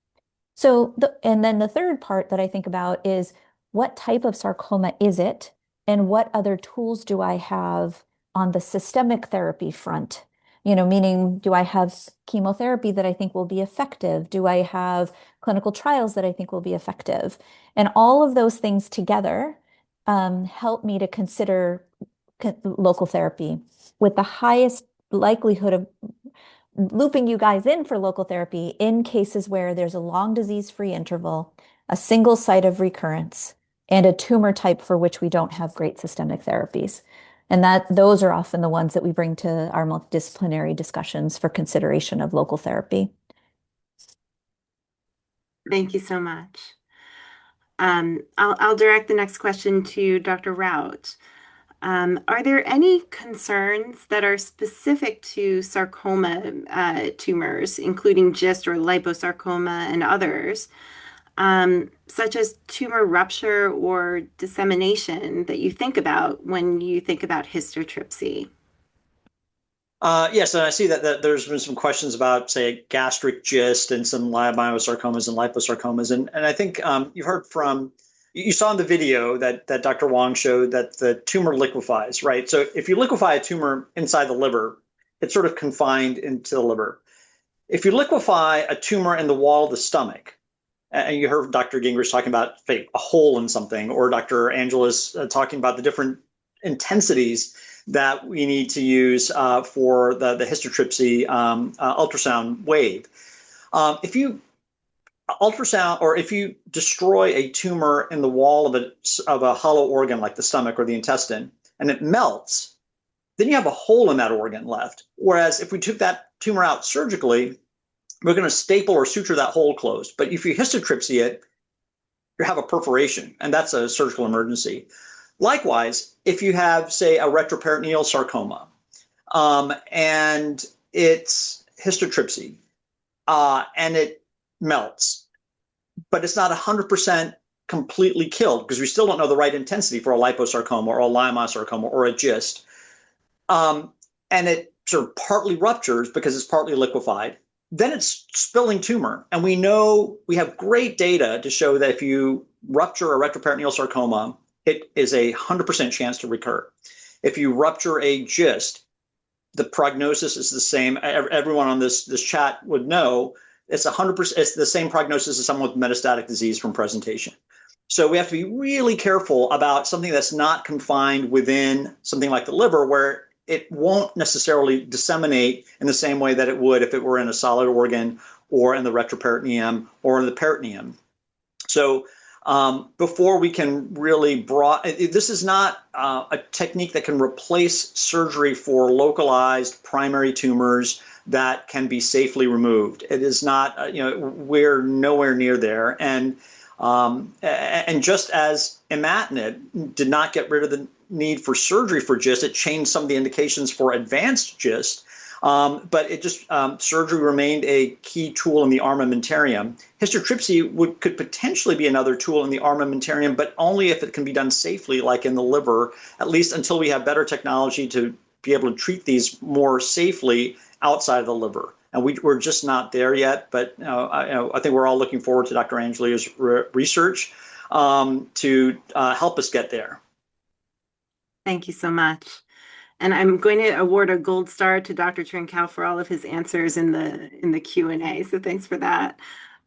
And then the third part that I think about is, what type of sarcoma is it? And what other tools do I have on the systemic therapy front? Meaning, do I have chemotherapy that I think will be effective? Do I have clinical trials that I think will be effective? And all of those things together help me to consider local therapy with the highest likelihood of looping you guys in for local therapy in cases where there's a long disease-free interval, a single site of recurrence, and a tumor type for which we don't have great systemic therapies. And those are often the ones that we bring to our multidisciplinary discussions for consideration of local therapy.
Thank you so much. I'll direct the next question to Dr. Raut. Are there any concerns that are specific to sarcoma tumors, including GIST or liposarcoma and others, such as tumor rupture or dissemination, that you think about when you think about histotripsy?
Yes, and I see that there's been some questions about, say, gastric GIST and some leiomyosarcomas and liposarcomas. And I think you saw in the video that Dr. Wang showed that the tumor liquefies, right? So if you liquefy a tumor inside the liver, it's sort of confined into the liver. If you liquefy a tumor in the wall of the stomach, and you heard Dr. Gingrich talking about, say, a hole in something, or Dr. Angeles talking about the different intensities that we need to use for the histotripsy ultrasound wave. If you ultrasound, or if you destroy a tumor in the wall of a hollow organ like the stomach or the intestine, and it melts, then you have a hole in that organ left. Whereas if we took that tumor out surgically, we're going to staple or suture that hole closed. But if you histotripsy it, you have a perforation, and that's a surgical emergency. Likewise, if you have, say, a retroperitoneal sarcoma, and it's histotripsy, and it melts, but it's not 100% completely killed, because we still don't know the right intensity for a liposarcoma or a leiomyosarcoma or a GIST, and it sort of partly ruptures because it's partly liquefied, then it's spilling tumor. And we have great data to show that if you rupture a retroperitoneal sarcoma, it is a 100% chance to recur. If you rupture a GIST, the prognosis is the same. Everyone on this chat would know it's 100%. It's the same prognosis as someone with metastatic disease from presentation. So we have to be really careful about something that's not confined within something like the liver, where it won't necessarily disseminate in the same way that it would if it were in a solid organ or in the retroperitoneum or in the peritoneum. So before we can really this is not a technique that can replace surgery for localized primary tumors that can be safely removed. It is not, we're nowhere near there. And just as imatinib did not get rid of the need for surgery for GIST, it changed some of the indications for advanced GIST. But it just surgery remained a key tool in the armamentarium. Histotripsy could potentially be another tool in the armamentarium, but only if it can be done safely, like in the liver, at least until we have better technology to be able to treat these more safely outside of the liver. And we're just not there yet, but I think we're all looking forward to Dr. Angelia's research to help us get there.
Thank you so much. And I'm going to award a gold star to Dr. Tran for all of his answers in the Q&A. So thanks for that.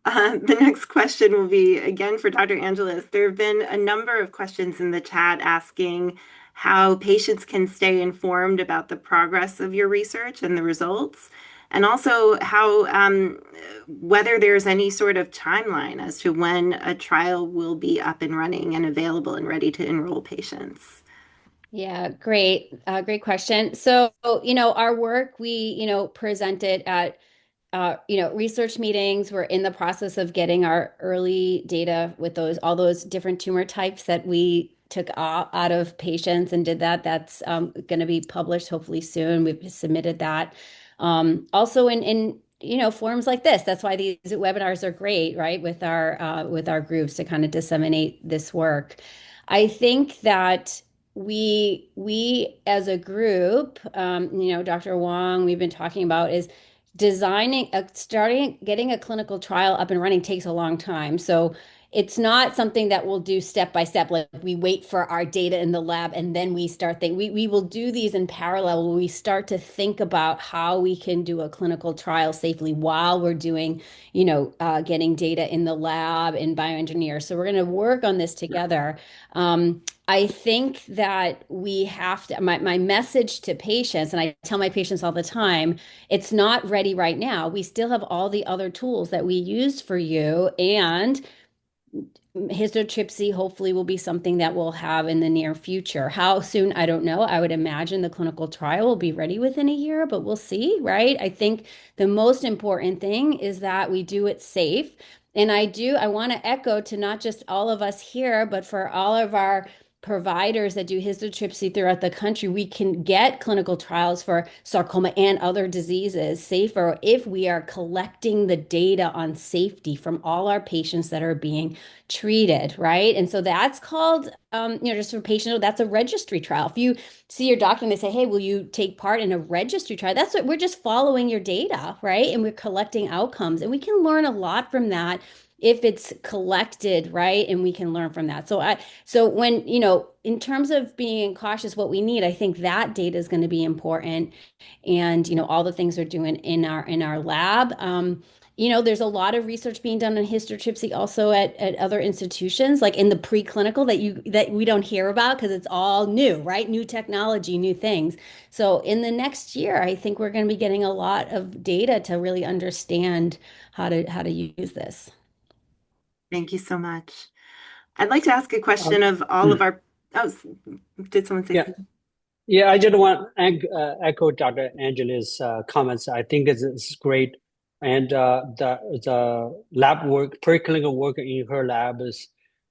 The next question will be again for Dr. Angelis. There have been a number of questions in the chat asking how patients can stay informed about the progress of your research and the results, and also how whether there's any sort of timeline as to when a trial will be up and running and available and ready to enroll patients.
Yeah, great. Great question. So, our work, we, presented at, research meetings. We're in the process of getting our early data with all those different tumor types that we took out of patients and did that. That's going to be published hopefully soon. We've submitted that. Also in forums like this. That's why these webinars are great, right? With our groups to kind of disseminate this work. I think that we as a group, Dr. Wang, we've been talking about is getting a clinical trial up and running takes a long time. So it's not something that we'll do step by step. Like we wait for our data in the lab and then we start thinking. We will do these in parallel. We start to think about how we can do a clinical trial safely while we're doing, getting data in the lab and bioengineer. So we're going to work on this together. I think that we have to, my message to patients, and I tell my patients all the time, it's not ready right now. We still have all the other tools that we used for you, and histotripsy hopefully will be something that we'll have in the near future. How soon, I don't know. I would imagine the clinical trial will be ready within a year, but we'll see, right? I think the most important thing is that we do it safe. And I want to echo to not just all of us here, but for all of our providers that do histotripsy throughout the country, we can get clinical trials for sarcoma and other diseases safer if we are collecting the data on safety from all our patients that are being treated, right? And so that's called, just for patient, that's a registry trial. If you see your doctor and they say, hey, will you take part in a registry trial? That's what we're just following your data, right? And we're collecting outcomes, and we can learn a lot from that if it's collected, right? And we can learn from that. So when, in terms of being cautious, what we need, I think that data is going to be important. And, all the things we're doing in our lab. There's a lot of research being done on histotripsy also at other institutions, like in the preclinical that we don't hear about because it's all new, right? New technology, new things. So in the next year, I think we're going to be getting a lot of data to really understand how to use this.
Thank you so much. I'd like to ask a question of all of our, did someone say something?
Yeah, I just want to echo Dr. Angela's comments. I think it's great. And the lab work, preclinical work in her lab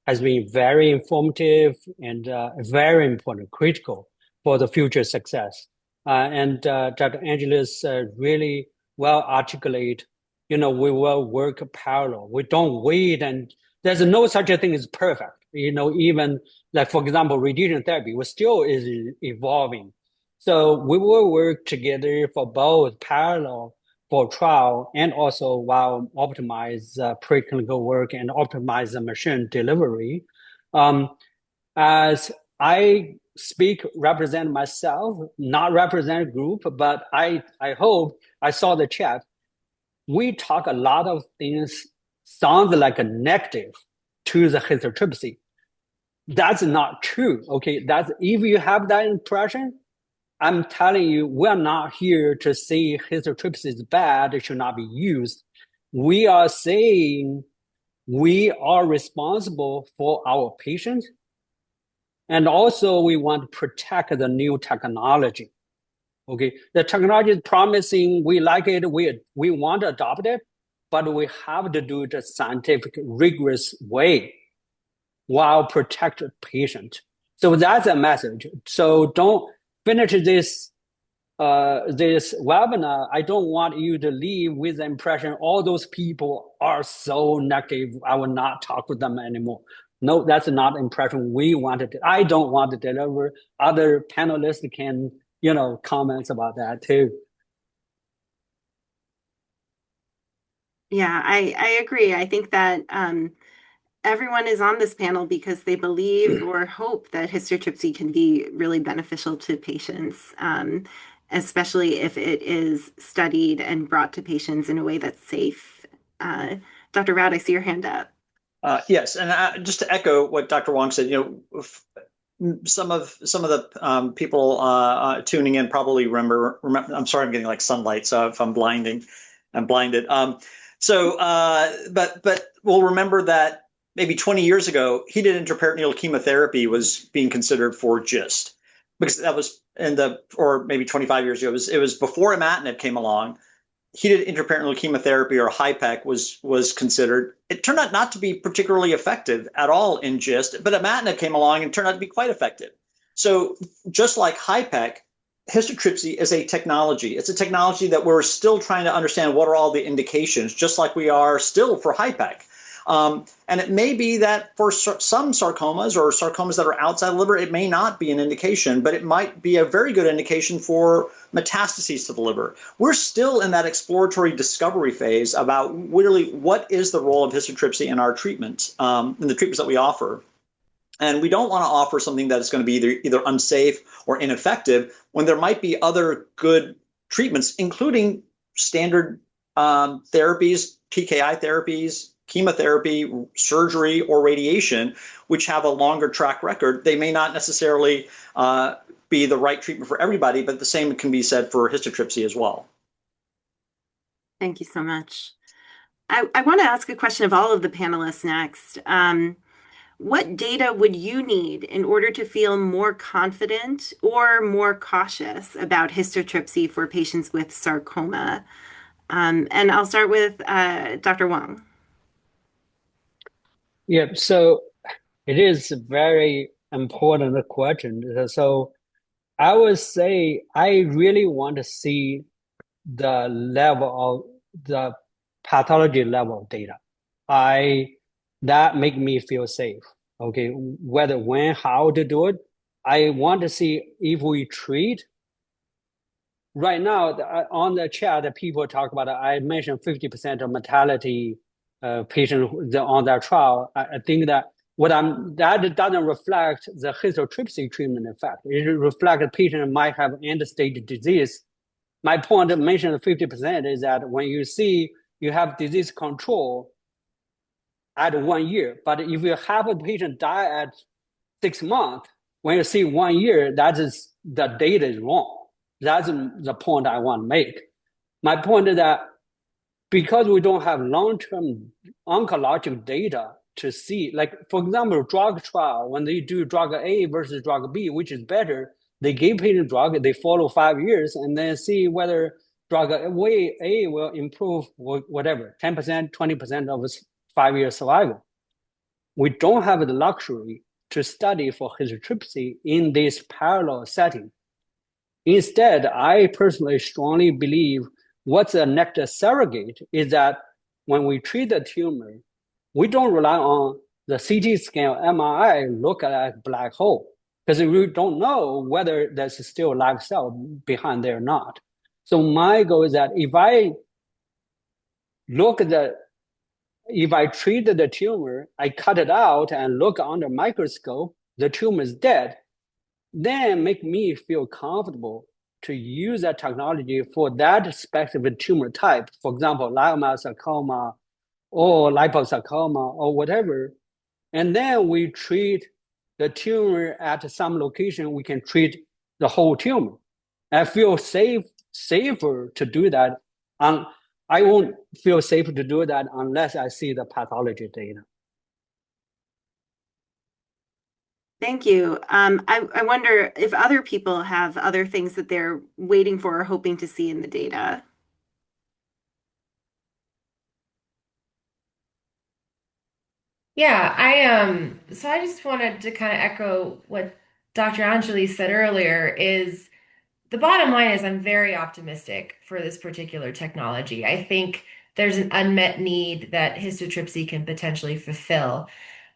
has been very informative and very important, critical for the future success. And Dr. Angela's really well articulate, we will work parallel. We don't wait, and there's no such a thing as perfect. Even like, for example, radiation therapy, we still is evolving. So we will work together for both parallel for trial and also while optimize preclinical work and optimize the machine delivery. As I speak, represent myself, not represent group, but I hope I saw the chat. We talk a lot of things sounds like a negative to the histotripsy. That's not true. Okay, that's if you have that impression, I'm telling you, we're not here to say histotripsy is bad, it should not be used. We are saying we are responsible for our patients. And also we want to protect the new technology. Okay, the technology is promising, we like it, we want to adopt it, but we have to do it a scientific, rigorous way while protect the patient. So that's a message. So don't finish this webinar. I don't want you to leave with the impression all those people are so negative, I will not talk with them anymore. No, that's not the impression we wanted. I don't want to deliver. Other panelists can, comments about that too.
Yeah, I agree. I think that everyone is on this panel because they believe or hope that histotripsy can be really beneficial to patients, especially if it is studied and brought to patients in a way that's safe. Dr. Raut, I see your hand up.
Yes, and just to echo what Dr. Wang said, some of the people tuning in probably remember. I'm sorry, I'm getting like sunlight, so if I'm blinded. But we'll remember that maybe 20 years ago, heated intraperitoneal chemotherapy was being considered for GIST, because that was or maybe 25 years ago. It was before imatinib came along. Heated intraperitoneal chemotherapy, or HIPEC, was considered. It turned out not to be particularly effective at all in GIST, but imatinib came along and turned out to be quite effective. So just like HIPEC, histotripsy is a technology. It's a technology that we're still trying to understand what are all the indications, just like we are still for HIPEC. And it may be that for some sarcomas or sarcomas that are outside the liver, it may not be an indication, but it might be a very good indication for metastases to the liver. We're still in that exploratory discovery phase about really what is the role of histotripsy in our treatment, in the treatments that we offer. And we don't want to offer something that is going to be either unsafe or ineffective when there might be other good treatments, including standard therapies, TKI therapies, chemotherapy, surgery, or radiation, which have a longer track record. They may not necessarily be the right treatment for everybody, but the same can be said for histotripsy as well.
Thank you so much. I want to ask a question of all of the panelists next. What data would you need in order to feel more confident or more cautious about histotripsy for patients with sarcoma? And I'll start with Dr. Wang.
Yeah, so it is a very important question. So I would say I really want to see the level of the pathology level of data. That make me feel safe. Okay, whether, when, how to do it. I want to see if we treat. Right now, on the chat, people talk about, I mentioned 50% of mortality patients on that trial. I think that that doesn't reflect the histotripsy treatment effect. It reflects the patient might have end-stage disease. My point of mentioning 50% is that when you see you have disease control at 1 year, but if you have a patient die at 6 months, when you see 1 year, the data is wrong. That's the point I want to make. My point is that because we don't have long-term oncologic data to see, like, for example, drug trial, when they do drug A versus drug B, which is better, they give patient drug, they follow 5 years, and then see whether drug A will improve whatever, 10%, 20% of 5-year survival. We don't have the luxury to study for histotripsy in this parallel setting. Instead, I personally strongly believe what's the next surrogate is that when we treat the tumor, we don't rely on the CT scan or MRI look at black hole, because we don't know whether there's still live cell behind there or not. So my goal is that if I treat the tumor, I cut it out and look under microscope, the tumor is dead, then make me feel comfortable to use that technology for that specific tumor type. For example, leiomyosarcoma or liposarcoma or whatever. And then we treat the tumor at some location, we can treat the whole tumor. I feel safer to do that. I won't feel safer to do that unless I see the pathology data.
Thank you. I wonder if other people have other things that they're waiting for or hoping to see in the data.
Yeah, so I just wanted to kind of echo what Dr. Anjali said earlier is the bottom line is I'm very optimistic for this particular technology. I think there's an unmet need that histotripsy can potentially fulfill.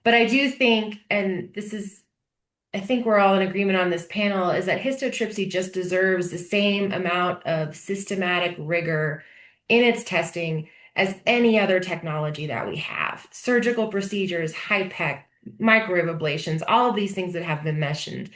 But I do think, and this is I think we're all in agreement on this panel, is that histotripsy just deserves the same amount of systematic rigor in its testing as any other technology that we have. Surgical procedures, HIPEC, microwave ablations, all of these things that have been mentioned.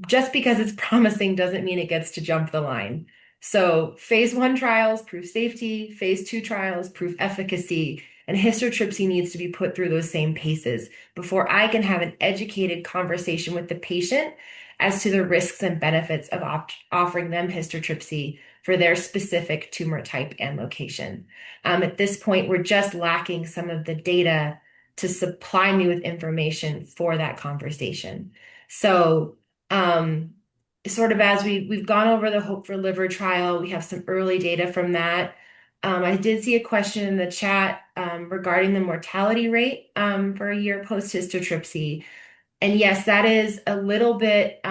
Just because it's promising doesn't mean it gets to jump the line. So phase 1 trials prove safety, phase 2 trials prove efficacy, and histotripsy needs to be put through those same paces before I can have an educated conversation with the patient as to the risks and benefits of offering them histotripsy for their specific tumor type and location. At this point, we're just lacking some of the data to supply me with information for that conversation. So sort of as we've gone over the Hope for Liver trial, we have some early data from that. I did see a question in the chat regarding the mortality rate for a year post histotripsy. And yes, that is a little bit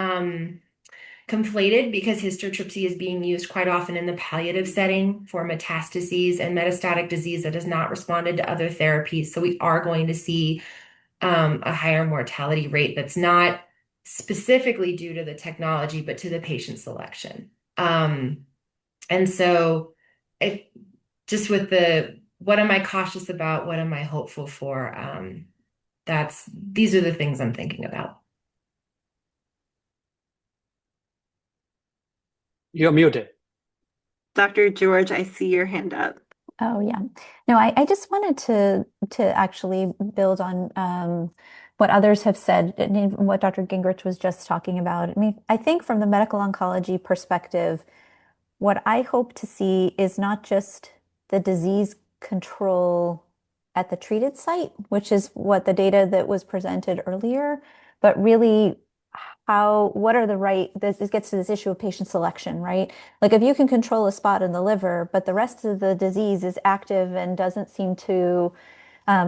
conflated because histotripsy is being used quite often in the palliative setting for metastases and metastatic disease that has not responded to other therapies. So we are going to see a higher mortality rate that's not specifically due to the technology, but to the patient selection. And so just with what am I cautious about? What am I hopeful for? These are the things I'm thinking about.
You're muted.
Dr. George, I see your hand up.
Oh, yeah. No, I just wanted to actually build on what others have said and what Dr. Gingrich was just talking about. I mean, I think from the medical oncology perspective, what I hope to see is not just the disease control at the treated site, which is what the data that was presented earlier, but really what are the right, this gets to this issue of patient selection, right? Like if you can control a spot in the liver, but the rest of the disease is active and doesn't seem to,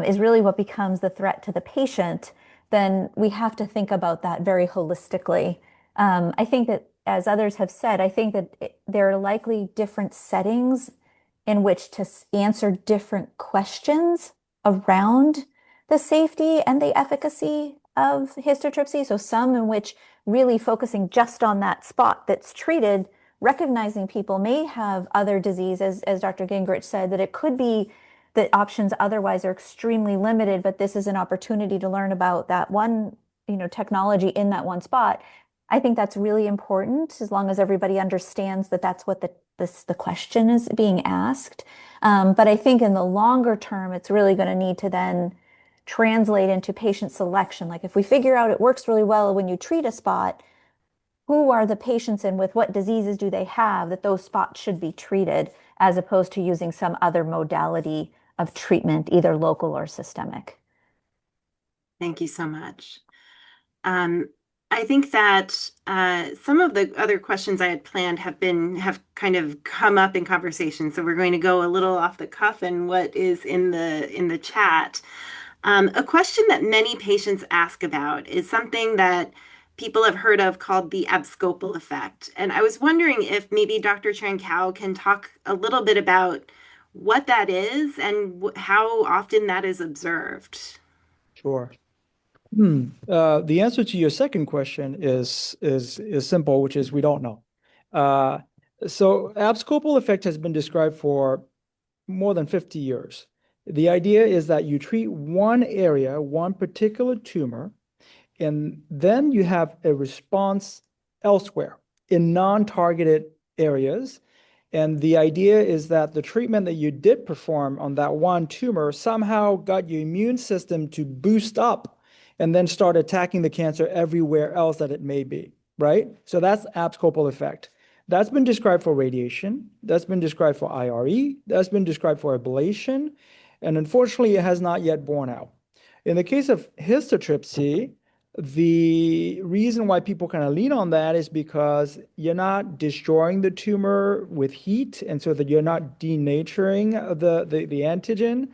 is really what becomes the threat to the patient, then we have to think about that very holistically. I think that, as others have said, I think that there are likely different settings in which to answer different questions around the safety and the efficacy of histotripsy. So some in which really focusing just on that spot that's treated, recognizing people may have other disease, as Dr. Gingrich said, that it could be that options otherwise are extremely limited, but this is an opportunity to learn about that one, technology in that one spot. I think that's really important as long as everybody understands that that's what the question is being asked. But I think in the longer term, it's really going to need to then translate into patient selection. Like if we figure out it works really well when you treat a spot, who are the patients and with what diseases do they have that those spots should be treated as opposed to using some other modality of treatment, either local or systemic.
Thank you so much. I think that some of the other questions I had planned have kind of come up in conversation. So we're going to go a little off the cuff and what is in the chat. A question that many patients ask about is something that people have heard of called the abscopal effect. And I was wondering if maybe Dr. Tran can talk a little bit about what that is and how often that is observed.
Sure. The answer to your second question is simple, which is we don't know. So abscopal effect has been described for more than 50 years. The idea is that you treat one area, one particular tumor, and then you have a response elsewhere in non-targeted areas. And the idea is that the treatment that you did perform on that one tumor somehow got your immune system to boost up and then start attacking the cancer everywhere else that it may be, right? So that's abscopal effect. That's been described for radiation. That's been described for IRE. That's been described for ablation. And unfortunately, it has not yet borne out. In the case of histotripsy, The reason why people kind of lean on that is because you're not destroying the tumor with heat, and so that you're not denaturing the antigen.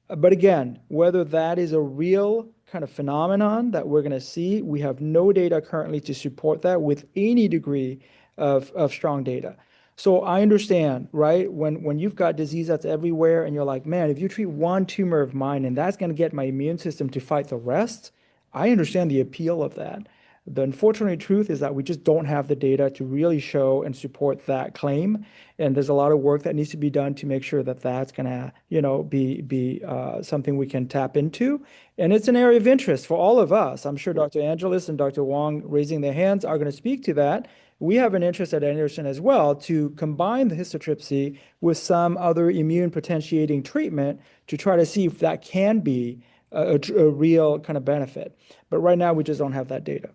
But again, whether that is a real kind of phenomenon that we're going to see, we have no data currently to support that with any degree of strong data. So I understand, right? When you've got disease that's everywhere and you're like, man, if you treat one tumor of mine and that's going to get my immune system to fight the rest, I understand the appeal of that. The unfortunate truth is that we just don't have the data to really show and support that claim. And there's a lot of work that needs to be done to make sure that that's going to, be something we can tap into. And it's an area of interest for all of us. I'm sure Dr. Angelis and Dr. Wang raising their hands are going to speak to that. We have an interest at Anderson as well to combine the histotripsy with some other immune potentiating treatment to try to see if that can be a real kind of benefit. But right now, we just don't have that data.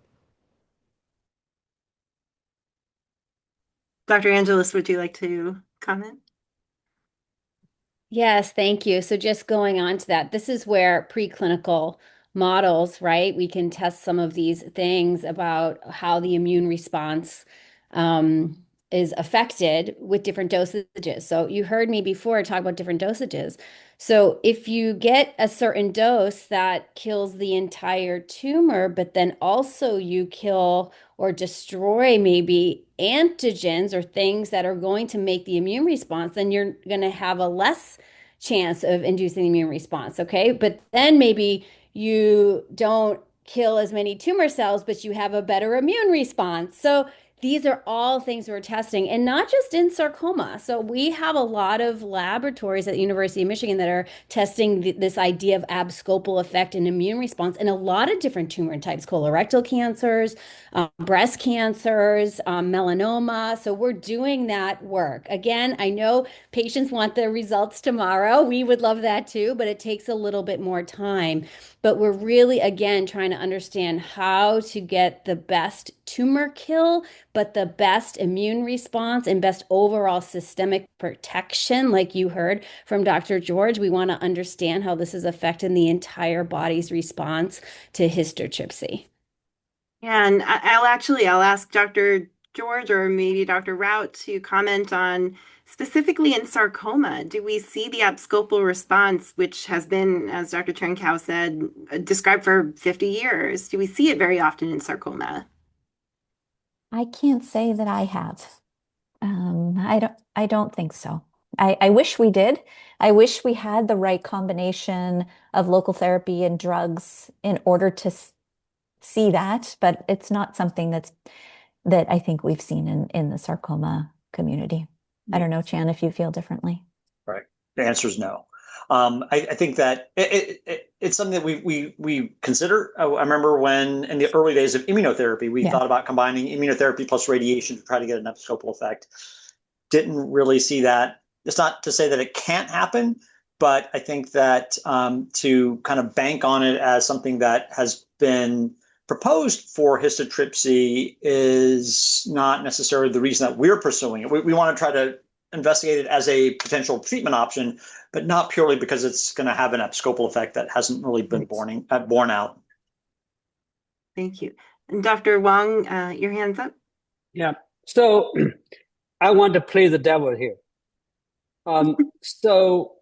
Dr. Angelis, would you like to comment?
Yes, thank you. So just going on to that, this is where preclinical models, right? We can test some of these things about how the immune response is affected with different dosages. So you heard me before talk about different dosages. So if you get a certain dose that kills the entire tumor, but then also you kill or destroy maybe antigens or things that are going to make the immune response, then you're going to have a less chance of inducing the immune response. Okay. But then maybe you don't kill as many tumor cells, but you have a better immune response. So these are all things we're testing, and not just in sarcoma. So we have a lot of laboratories at the University of Michigan that are testing this idea of abscopal effect and immune response in a lot of different tumor types, colorectal cancers, breast cancers, melanoma. So we're doing that work. Again, I know patients want the results tomorrow. We would love that too, but it takes a little bit more time. But we're really, again, trying to understand how to get the best tumor kill, but the best immune response and best overall systemic protection, like you heard from Dr. George. We want to understand how this is affecting the entire body's response to histotripsy.
Yeah, and I'll ask Dr. George or maybe Dr. Raut to comment on specifically in sarcoma. Do we see the abscopal response, which has been, as Dr. Trenkow said, described for 50 years? Do we see it very often in sarcoma?
I can't say that I have. I don't think so. I wish we did. I wish we had the right combination of local therapy and drugs in order to see that, but it's not something that I think we've seen in the sarcoma community. I don't know, Chan, if you feel differently.
Right. The answer is no. I think that it's something that we consider. I remember when in the early days of immunotherapy, we thought about combining immunotherapy plus radiation to try to get an abscopal effect. Didn't really see that. It's not to say that it can't happen, but I think that to kind of bank on it as something that has been proposed for histotripsy is not necessarily the reason that we're pursuing it. We want to try to investigate it as a potential treatment option, but not purely because it's going to have an abscopal effect that hasn't really been borne out.
Thank you. And Dr. Wang, your hand's up.
Yeah. So I want to play the devil here. So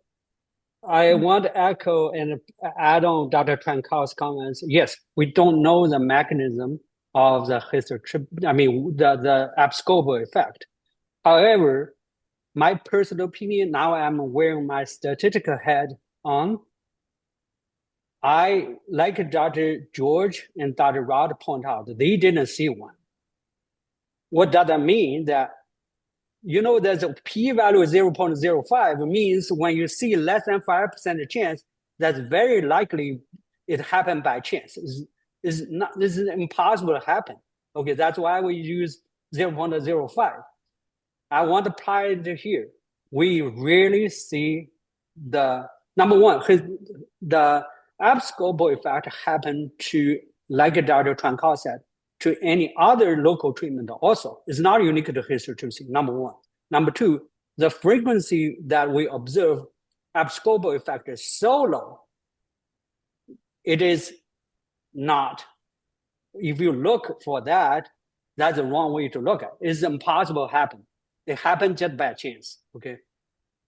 I want to echo and add on Dr. Trankow's comments. Yes, we don't know the mechanism of the the abscopal effect. However, my personal opinion, now I'm wearing my statistical hat on. I, like Dr. George and Dr. Raut point out, they didn't see one. What does that mean? That, there's a p-value of 0.05 means when you see less than 5% chance, that's very likely it happened by chance. This is impossible to happen. Okay, that's why we use 0.05. I want to apply it here. We really see the, number one, the abscopal effect happen to, like Dr. Trankow said, to any other local treatment also. It's not unique to histotripsy, number one. Number two, the frequency that we observe abscopal effect is so low, it is not if you look for that, that's the wrong way to look at it. It's impossible to happen. It happened just by chance, okay?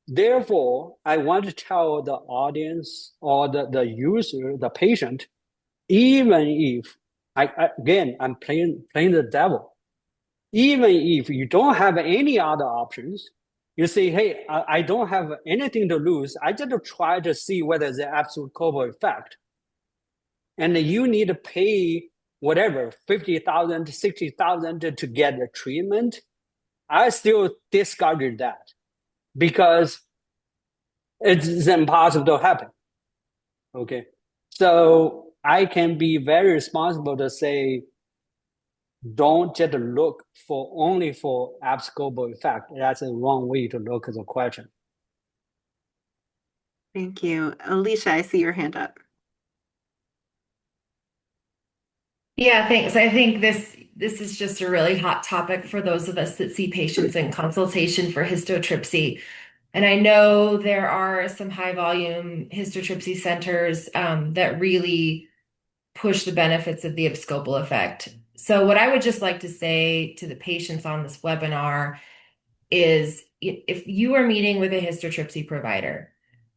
Therefore, I want to tell the audience or the user, the patient, even if, again, I'm playing the devil. Even if you don't have any other options, you say, hey, I don't have anything to lose. I just try to see whether there's an absolute cobalt effect. And you need to pay whatever, 50,000 to 60,000 to get the treatment. I still discarded that because it's impossible to happen. Okay. So I can be very responsible to say, don't just look for only for abscopal effect. That's a wrong way to look at the question.
Thank you. Alicia, I see your hand up.
Yeah, thanks. I think this is just a really hot topic for those of us that see patients in consultation for histotripsy. And I know there are some high volume histotripsy centers that really push the benefits of the abscopal effect. So what I would just like to say to the patients on this webinar is if you are meeting with a histotripsy provider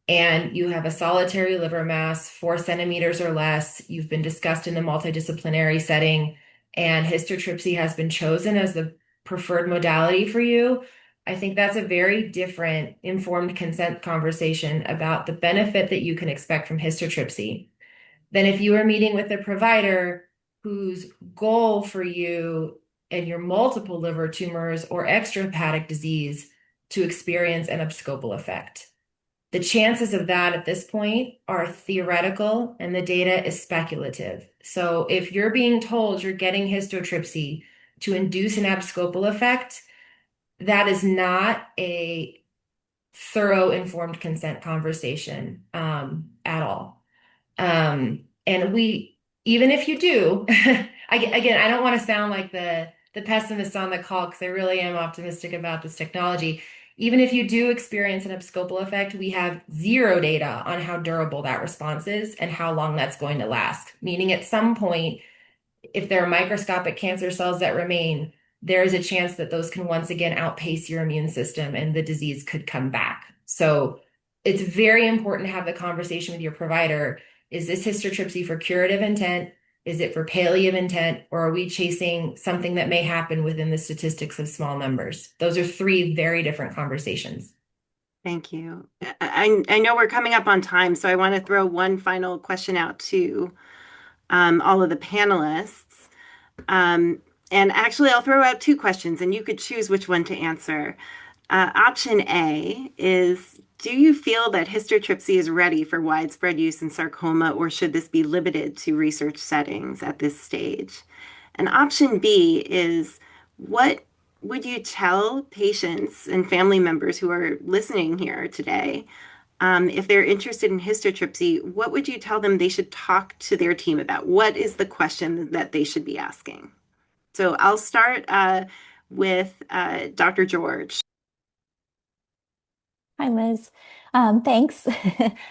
and you have a solitary liver mass 4 centimeters or less, you've been discussed in a multidisciplinary setting, and histotripsy has been chosen as the preferred modality for you, I think that's a very different informed consent conversation about the benefit that you can expect from histotripsy than if you are meeting with a provider whose goal for you and your multiple liver tumors or extrahepatic disease to experience an abscopal effect. The chances of that at this point are theoretical and the data is speculative. So if you're being told you're getting histotripsy to induce an abscopal effect, that is not a thorough informed consent conversation at all. And even if you do, again, I don't want to sound like the pessimist on the call because I really am optimistic about this technology. Even if you do experience an abscopal effect, we have zero data on how durable that response is and how long that's going to last. Meaning at some point, if there are microscopic cancer cells that remain, there is a chance that those can once again outpace your immune system and the disease could come back. So it's very important to have the conversation with your provider. Is this histotripsy for curative intent? Is it for palliative intent? Or are we chasing something that may happen within the statistics of small numbers? Those are 3 very different conversations.
Thank you. I know we're coming up on time, so I want to throw one final question out to all of the panelists. And actually, I'll throw out 2 questions, and you could choose which one to answer. Option A is, do you feel that histotripsy is ready for widespread use in sarcoma, or should this be limited to research settings at this stage? And option B is, what would you tell patients and family members who are listening here today, if they're interested in histotripsy, what would you tell them they should talk to their team about? What is the question that they should be asking? So I'll start with Dr. George.
Hi, Liz. Thanks.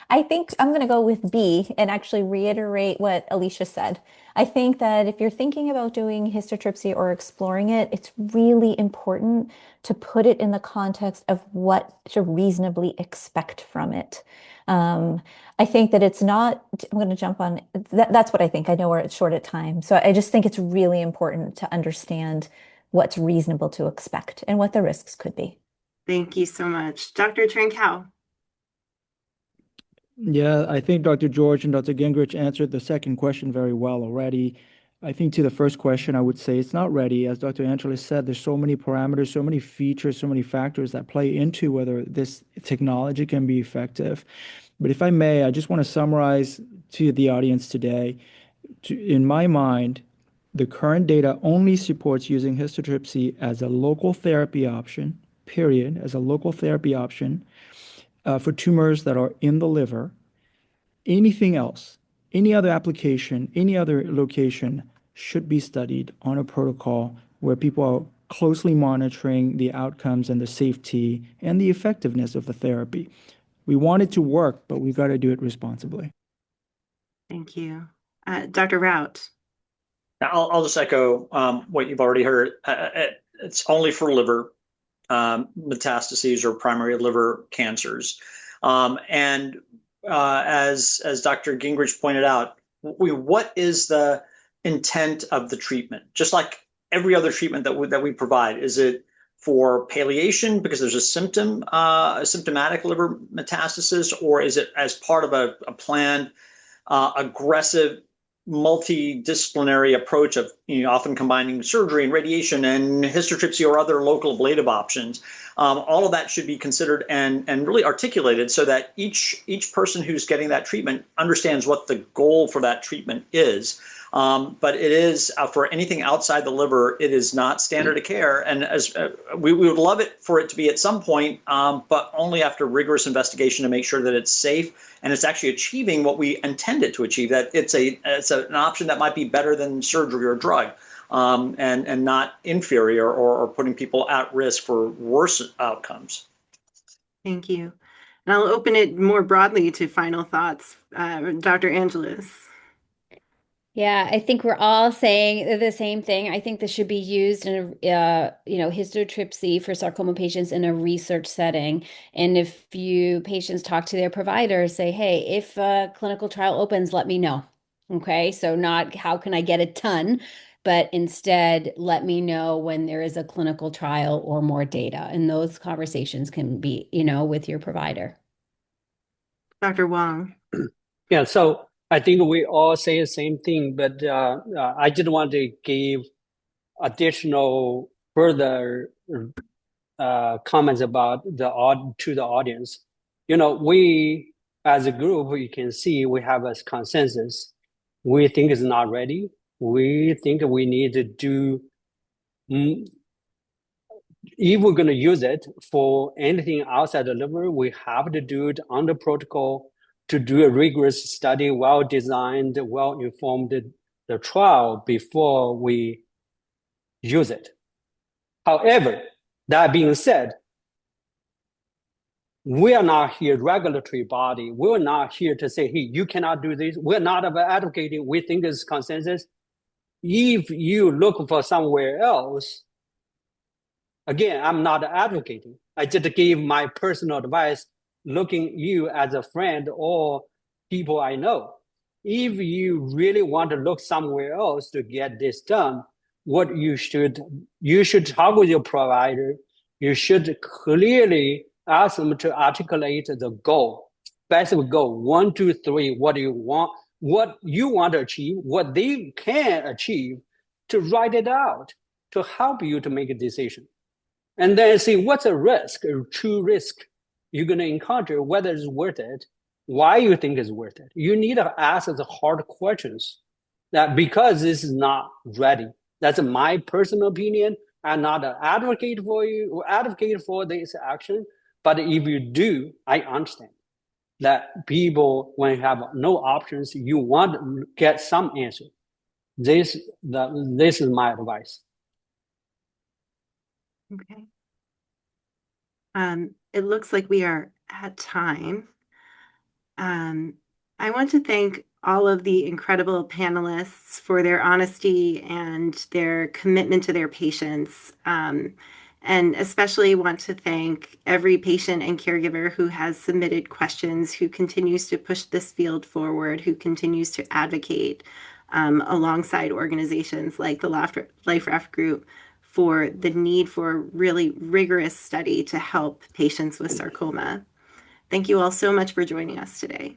I think I'm going to go with B and actually reiterate what Alicia said. I think that if you're thinking about doing histotripsy or exploring it, it's really important to put it in the context of what to reasonably expect from it. I think that it's not, I'm going to jump on, that's what I think. I know we're short at time. So I just think it's really important to understand what's reasonable to expect and what the risks could be.
Thank you so much. Dr. Tran.
Yeah, I think Dr. George and Dr. Gingrich answered the second question very well already. I think to the first question, I would say it's not ready. As Dr. Angeles said, there's so many parameters, so many features, so many factors that play into whether this technology can be effective. But if I may, I just want to summarize to the audience today. In my mind, the current data only supports using histotripsy as a local therapy option, period, as a local therapy option for tumors that are in the liver. Anything else, any other application, any other location should be studied on a protocol where people are closely monitoring the outcomes and the safety and the effectiveness of the therapy. We want it to work, but we've got to do it responsibly.
Thank you. Dr. Raut.
Now, I'll just echo what you've already heard. It's only for liver metastases or primary liver cancers. And as Dr. Gingrich pointed out, what is the intent of the treatment? Just like every other treatment that we provide, is it for palliation because there's a symptomatic liver metastasis, or is it as part of a planned aggressive multidisciplinary approach of often combining surgery and radiation and histotripsy or other local ablative options? All of that should be considered and really articulated so that each person who's getting that treatment understands what the goal for that treatment is. But it is for anything outside the liver, it is not standard of care. And as we would love it for it to be at some point, but only after rigorous investigation to make sure that it's safe and it's actually achieving what we intend it to achieve, that it's an option that might be better than surgery or drug, and not inferior or putting people at risk for worse outcomes.
Thank you. And I'll open it more broadly to final thoughts. Dr. Angeles.
Yeah, I think we're all saying the same thing. I think this should be used in a, histotripsy for sarcoma patients in a research setting. And if patients talk to their provider, say, hey, if a clinical trial opens, let me know. Okay, so not how can I get a ton, but instead let me know when there is a clinical trial or more data. And those conversations can be, with your provider.
Dr. Wang.
Yeah, so I think we all say the same thing, but I just want to give additional further comments about to the audience. We as a group, you can see we have a consensus. We think it's not ready. We think we need to do. If we're going to use it for anything outside the liver, we have to do it under protocol, to do a rigorous study, well-designed, well-informed the trial before we use it. However, that being said, we are not here, regulatory body. We're not here to say, hey, you cannot do this. We're not advocating. We think it's consensus. If you look for somewhere else, again, I'm not advocating. I just gave my personal advice, looking you as a friend or people I know. If you really want to look somewhere else to get this done, what you should talk with your provider. You should clearly ask them to articulate the goal, specific goal, 1, 2, 3, what do you want, what you want to achieve, what they can achieve, to write it out, to help you to make a decision. And then see what's a risk, a true risk you're going to encounter, whether it's worth it, why you think it's worth it. You need to ask the hard questions, that because this is not ready. That's my personal opinion. I'm not an advocate for you or advocate for this action. But if you do, I understand that people, when you have no options, you want to get some answer. This is my advice.
Okay. It looks like we are at time. I want to thank all of the incredible panelists for their honesty and their commitment to their patients. And especially want to thank every patient and caregiver who has submitted questions, who continues to push this field forward, who continues to advocate alongside organizations like the Life Raft Group for the need for really rigorous study to help patients with sarcoma. Thank you all so much for joining us today.